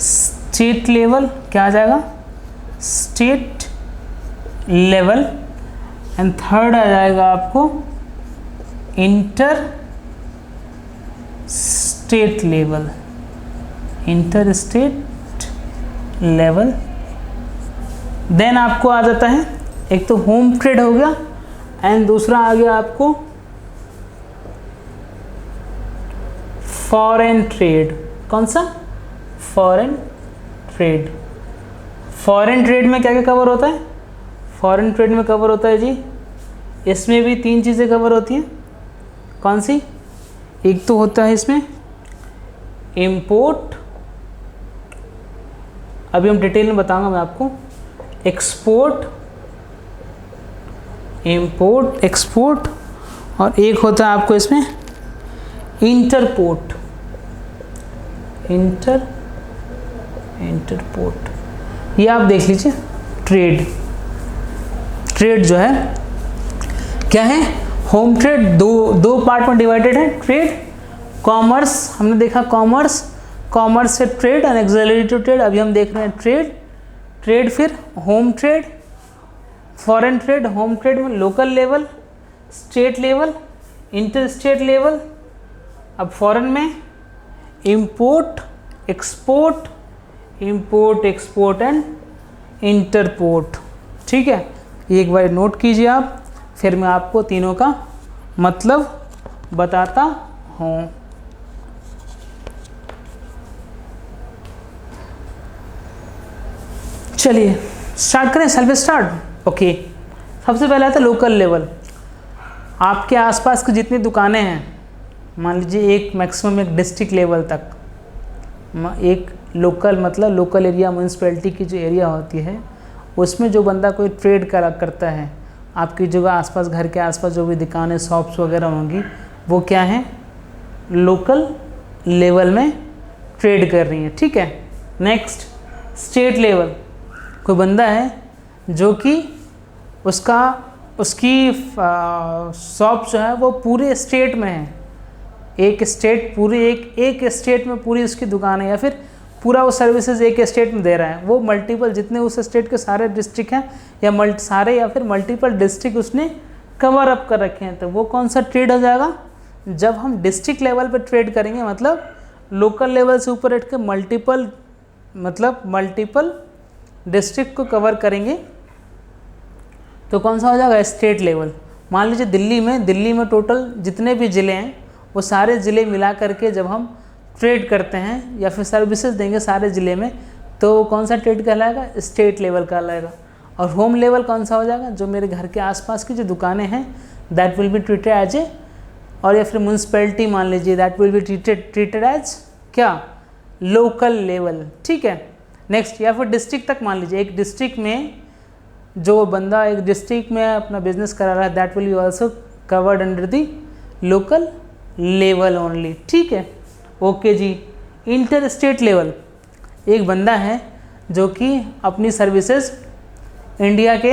स्टेट लेवल, क्या आ जाएगा, स्टेट लेवल। एंड थर्ड आ जाएगा आपको inter state level, inter state level. Then आपको आ जाता है, एक तो होम ट्रेड हो गया, एंड दूसरा आ गया आपको फॉरेन ट्रेड। कौन सा, फॉरेन ट्रेड। फॉरेन ट्रेड में क्या क्या कवर होता है, फॉरेन ट्रेड में कवर होता है जी, इसमें भी 3 चीज़ें कवर होती हैं। कौन सी, एक तो होता है इसमें इंपोर्ट, अभी हम डिटेल में बताऊंगा मैं आपको, एक्सपोर्ट, इंपोर्ट, एक्सपोर्ट, और एक होता है आपको इसमें इंटरपोर्ट, इंटरपोर्ट। ये आप देख लीजिए। ट्रेड जो है क्या है, होम ट्रेड दो पार्ट में डिवाइडेड है। ट्रेड, कॉमर्स, हमने देखा कॉमर्स से trade and auxiliary to trade. अभी हम देख रहे हैं ट्रेड, फिर home trade, foreign trade. Home trade में local level, state level, inter state level. अब फॉरेन में इंपोर्ट, एक्सपोर्ट एंड इंटरपोर्ट, ठीक है। एक बार नोट कीजिए आप, फिर मैं आपको तीनों का मतलब बताता हूँ। चलिए स्टार्ट करें, सेल्फ स्टार्ट। ओके, सबसे पहले आता है लोकल लेवल। आपके आसपास की जितनी दुकानें हैं, मान लीजिए एक मैक्सिमम एक डिस्ट्रिक्ट लेवल तक, एक लोकल मतलब लोकल एरिया, म्यूनसिपैलिटी की जो एरिया होती है, उसमें जो बंदा कोई ट्रेड करता है, आपकी जगह आसपास, घर के आसपास जो भी दुकानें, शॉप्स वगैरह होंगी, वो क्या है, लोकल लेवल में ट्रेड कर रही हैं, ठीक है। नेक्स्ट स्टेट लेवल, कोई बंदा है जो कि उसकी शॉप जो है वो पूरे स्टेट में है, एक स्टेट पूरी एक स्टेट में पूरी उसकी दुकान है, या फिर पूरा वो सर्विसेज एक स्टेट में दे रहा है, वो मल्टीपल जितने उस स्टेट के सारे डिस्ट्रिक्ट हैं या सारे या फिर मल्टीपल डिस्ट्रिक्ट उसने कवर अप कर रखे हैं, तो वो कौन सा ट्रेड हो जाएगा? जब हम डिस्ट्रिक्ट लेवल पर ट्रेड करेंगे, मतलब लोकल लेवल से ऊपर हट के मल्टीपल डिस्ट्रिक्ट को कवर करेंगे, तो कौन सा हो जाएगा? State level. मान लीजिए दिल्ली में टोटल जितने भी ज़िले हैं वो सारे ज़िले मिला करके जब हम ट्रेड करते हैं या फिर सर्विसेज देंगे सारे ज़िले में, तो कौन सा ट्रेड कहलाएगा? स्टेट लेवल कहलाएगा। और होम लेवल कौन सा हो जाएगा? जो मेरे घर के आसपास की जो दुकानें हैं, that will be treated as a, और या फिर म्यूनसिपैलिटी मान लीजिए, that will be treated as क्या? Local level. ठीक है, नेक्स्ट, या फिर डिस्ट्रिक्ट तक मान लीजिए, एक डिस्ट्रिक्ट में जो बंदा एक डिस्ट्रिक्ट में अपना बिजनेस करा रहा है, that will B also covered under the local level only. ठीक है, ओके जी। इंटर स्टेट लेवल, एक बंदा है जो कि अपनी सर्विसेज इंडिया के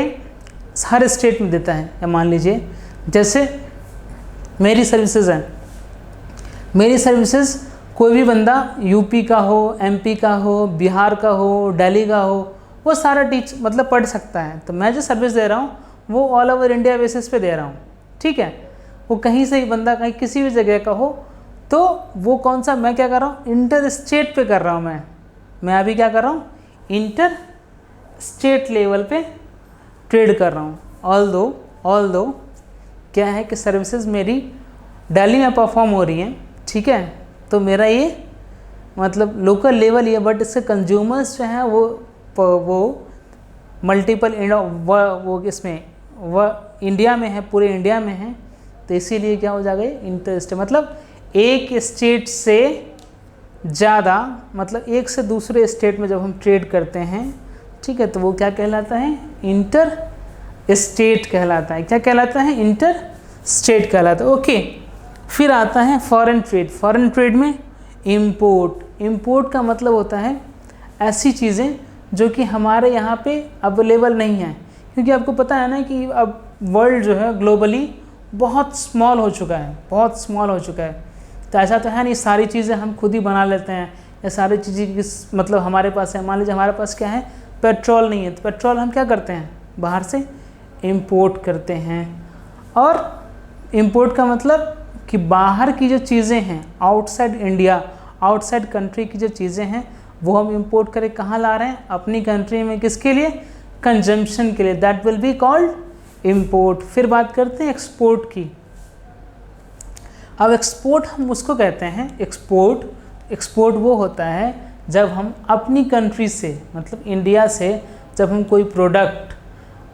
हर स्टेट में देता है, या मान लीजिए जैसे मेरी सर्विसेज हैं, मेरी सर्विसेज कोई भी बंदा यूपी का हो, एमपी का हो, बिहार का हो, दिल्ली का हो, वो सारा पढ़ सकता है। तो मैं जो सर्विस दे रहा हूँ वो ऑल ओवर इंडिया बेसिस पे दे रहा हूँ। ठीक है, वो कहीं से ही बंदा कहीं किसी भी जगह का हो, तो वो कौन सा मैं क्या कर रहा हूँ? इंटर स्टेट पे कर रहा हूँ। मैं अभी क्या कर रहा हूँ? इंटर स्टेट लेवल पे ट्रेड कर रहा हूँ। ऑल दो क्या है कि सर्विसेज मेरी दिल्ली में परफॉर्म हो रही हैं, ठीक है, तो मेरा ये लोकल लेवल ही है, बट इसके कंज्यूमर्स जो हैं वो मल्टीपल वो इसमें वह इंडिया में है, पूरे इंडिया में है, तो इसीलिए क्या हो जाएगा? इंटर स्टेट, एक स्टेट से ज़्यादा, एक से दूसरे स्टेट में जब हम ट्रेड करते हैं, ठीक है, तो वो क्या कहलाता है? इंटर स्टेट कहलाता है। क्या कहलाता है? इंटर स्टेट कहलाता है। ओके, फिर आता है फॉरेन ट्रेड। फॉरेन ट्रेड में इंपोर्ट का मतलब होता है ऐसी चीज़ें जो कि हमारे यहाँ पे अवेलेबल नहीं हैं, क्योंकि आपको पता है ना कि अब वर्ल्ड जो है ग्लोबली बहुत स्मॉल हो चुका है, तो ऐसा तो है नहीं सारी चीज़ें हम खुद ही बना लेते हैं, या सारी चीज़ें हमारे पास है। मान लीजिए हमारे पास क्या है? पेट्रोल नहीं है, तो पेट्रोल हम क्या करते हैं? बाहर से इंपोर्ट करते हैं। और इंपोर्ट का मतलब कि बाहर की जो चीज़ें हैं, आउटसाइड इंडिया, आउटसाइड कंट्री की जो चीज़ें हैं, वो हम इंपोर्ट करके कहाँ ला रहे हैं? अपनी कंट्री में। किसके लिए? कंजम्पशन के लिए। That will be called import. फिर बात करते हैं एक्सपोर्ट की। अब एक्सपोर्ट हम उसको कहते हैं, एक्सपोर्ट वो होता है जब हम अपनी कंट्री से, इंडिया से जब हम कोई प्रोडक्ट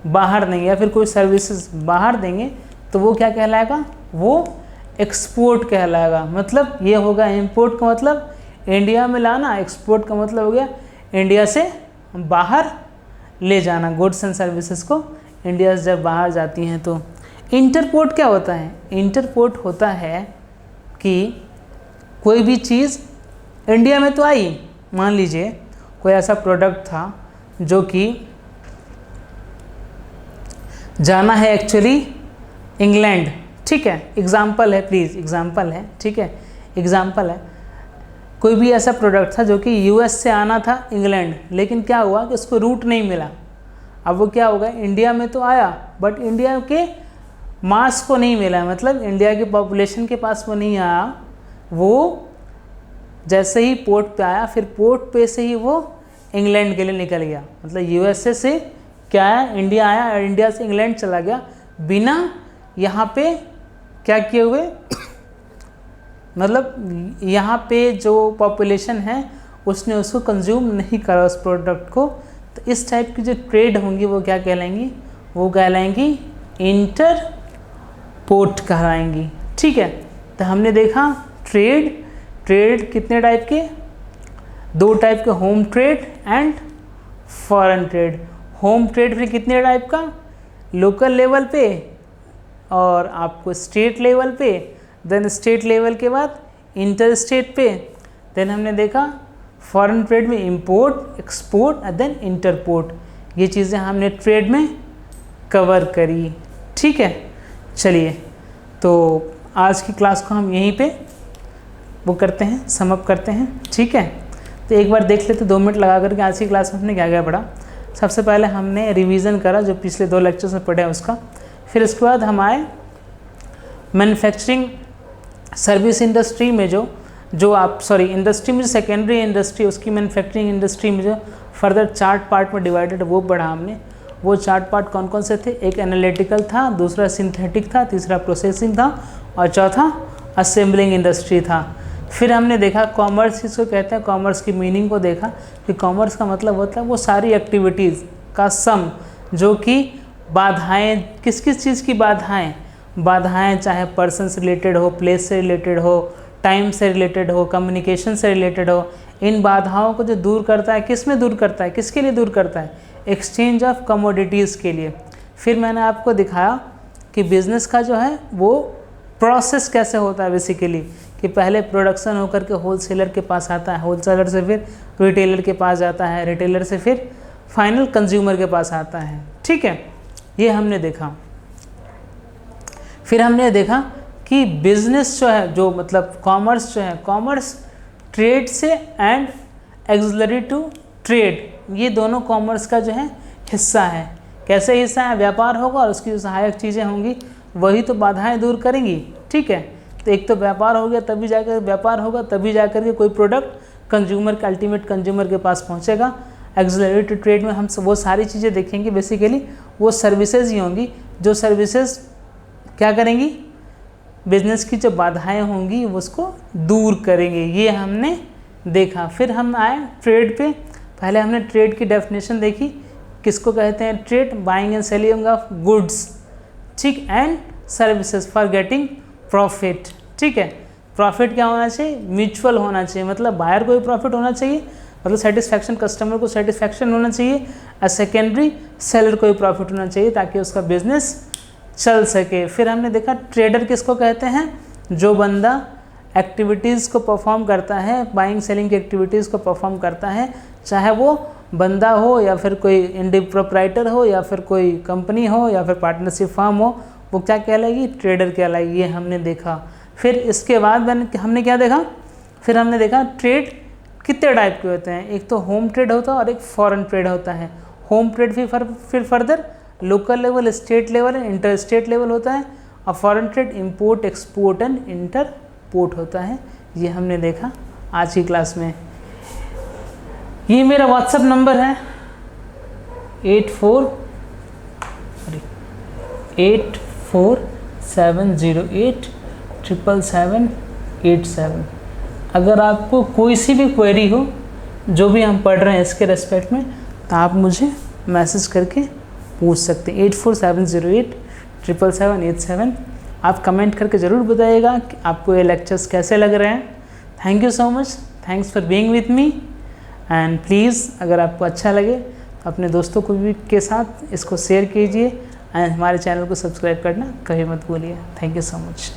बाहर देंगे या फिर कोई सर्विसेज बाहर देंगे, तो वो क्या कहलाएगा? वो एक्सपोर्ट कहलाएगा। ये होगा इंपोर्ट का मतलब इंडिया में लाना, एक्सपोर्ट का मतलब हो गया इंडिया से बाहर ले जाना, गुड्स एंड सर्विसेज को इंडिया से जब बाहर जाती हैं। तो इंटरपोर्ट क्या होता है? इंटरपोर्ट होता है कि कोई भी चीज़ इंडिया में तो आई, मान लीजिए कोई ऐसा प्रोडक्ट था जो कि जाना है एक्चुअली इंग्लैंड, ठीक है, एग्जाम्पल है, प्लीज़ एग्जाम्पल है, ठीक है, एग्जाम्पल है। कोई भी ऐसा प्रोडक्ट था जो कि यूएस से आना था इंग्लैंड, लेकिन क्या हुआ कि उसको रूट नहीं मिला। अब वो क्या होगा? इंडिया में तो आया, बट इंडिया के मास को नहीं मिला, इंडिया की पॉपुलेशन के पास वो नहीं आया। वो जैसे ही पोर्ट पे आया, फिर पोर्ट पे से ही वो इंग्लैंड के लिए निकल गया। यूएसए से क्या आया? इंडिया आया, और इंडिया से इंग्लैंड चला गया बिना यहाँ पे क्या किए हुए, यहाँ पे जो पॉपुलेशन है उसने उसको कंज्यूम नहीं करा उस प्रोडक्ट को। तो इस टाइप की जो ट्रेड होंगी वो क्या कहलाएंगी? वो कहलाएंगी इंटरपोर्ट कहलाएंगी। ठीक है, तो हमने देखा ट्रेड कितने टाइप के? 2 टाइप के, home trade and foreign trade. Home trade फिर कितने टाइप का? लोकल लेवल पे और आपको स्टेट लेवल पे, देन स्टेट लेवल के बाद इंटर स्टेट पे, देन हमने देखा फॉरेन ट्रेड में इंपोर्ट, एक्सपोर्ट और देन इंटरपोर्ट। ये चीज़ें हमने ट्रेड में कवर करी। ठीक है, चलिए तो आज की क्लास को हम यहीं पे वो करते हैं, सम अप करते हैं। ठीक है, तो एक बार देख लेते 2 मिनट लगा करके आज की क्लास में हमने क्या क्या पढ़ा। सबसे पहले हमने रिवीजन करा जो पिछले 2 लेक्चर्स में पढ़े हैं उसका। फिर उसके बाद हम आए मैन्युफैक्चरिंग सर्विस इंडस्ट्री में इंडस्ट्री में सेकेंडरी इंडस्ट्री, उसकी मैन्युफैक्चरिंग इंडस्ट्री में जो फर्दर 4 पार्ट में डिवाइडेड वो पढ़ा हमने। वो 4 पार्ट कौन कौन से थे? एक एनालिटिकल था, दूसरा सिंथेटिक था, तीसरा प्रोसेसिंग था और चौथा असेंबलिंग इंडस्ट्री था। फिर हमने देखा कॉमर्स किसको कहते हैं, कॉमर्स की मीनिंग को देखा कि कॉमर्स का मतलब होता है वो सारी एक्टिविटीज़ का सम जो कि बाधाएं, किस किस चीज़ की बाधाएं चाहे पर्सन से रिलेटेड हो, प्लेस से रिलेटेड हो, टाइम से रिलेटेड हो, कम्युनिकेशन से रिलेटेड हो, इन बाधाओं को जो दूर करता है, किस में दूर करता है, किसके लिए दूर करता है? एक्सचेंज ऑफ कमोडिटीज़ के लिए। फिर मैंने आपको दिखाया कि बिज़नेस का जो है वो प्रोसेस कैसे होता है बेसिकली, कि पहले प्रोडक्शन होकर के होलसेलर के पास आता है, होलसेलर से फिर रिटेलर के पास जाता है, रिटेलर से फिर फाइनल कंज्यूमर के पास आता है। ठीक है, ये हमने देखा। फिर हमने देखा कि बिजनेस जो है, जो मतलब कॉमर्स जो है, कॉमर्स ट्रेड से एंड एक्सिलरी टू ट्रेड, ये दोनों कॉमर्स का जो है हिस्सा है। कैसे हिस्सा है? व्यापार होगा और उसकी जो सहायक चीज़ें होंगी वही तो बाधाएं दूर करेंगी। ठीक है, तो एक तो व्यापार हो गया, तभी जाकर व्यापार होगा, तभी जाकर के कोई प्रोडक्ट कंज्यूमर के, अल्टीमेट कंज्यूमर के पास पहुंचेगा। एक्सिलरी टू ट्रेड में हम वो सारी चीज़ें देखेंगे। बेसिकली वो सर्विसेज ही होंगी जो सर्विसेज क्या करेंगी, बिजनेस की जो बाधाएं होंगी उसको दूर करेंगे। ये हमने देखा। फिर हम आए ट्रेड पे। पहले हमने ट्रेड की डेफिनेशन देखी, किसको कहते हैं trade? Buying and selling of goods, ठीक, and services for getting profit. ठीक है, प्रॉफिट क्या होना चाहिए? म्यूचुअल होना चाहिए, मतलब बायर को भी प्रॉफिट होना चाहिए, मतलब सेटिस्फैक्शन, कस्टमर को सेटिस्फैक्शन होना चाहिए, और सेकेंडरी सेलर को भी प्रॉफिट होना चाहिए ताकि उसका बिजनेस चल सके। फिर हमने देखा ट्रेडर किसको कहते हैं? जो बंदा एक्टिविटीज़ को परफॉर्म करता है, बाइंग सेलिंग की एक्टिविटीज़ को परफॉर्म करता है, चाहे वो बंदा हो या फिर कोई इंडिविजुअल प्रोप्राइटर हो या फिर कोई कंपनी हो या फिर पार्टनरशिप फर्म हो, वो क्या कहलाएगी? ट्रेडर कहलाएगी। ये हमने देखा। फिर इसके बाद हमने क्या देखा? फिर हमने देखा ट्रेड कितने टाइप के होते हैं। एक तो होम ट्रेड होता है और एक फॉरेन ट्रेड होता है। होम ट्रेड फिर further local level, state level and inter state level होता है, और foreign trade import, export and interport होता है। ये हमने देखा आज की क्लास में। ये मेरा व्हाट्सएप नंबर है 8470877787। अगर आपको कोई सी भी क्वेरी हो जो भी हम पढ़ रहे हैं इसके रेस्पेक्ट में, तो आप मुझे मैसेज करके पूछ सकते हैं। 8470877787। आप कमेंट करके ज़रूर बताइएगा कि आपको ये लेक्चर्स कैसे लग रहे हैं। Thank you so much, thanks for being with me. And please अगर आपको अच्छा लगे तो अपने दोस्तों को भी के साथ इसको शेयर कीजिए, एंड हमारे चैनल को सब्सक्राइब करना कभी मत भूलिए। Thank you so much.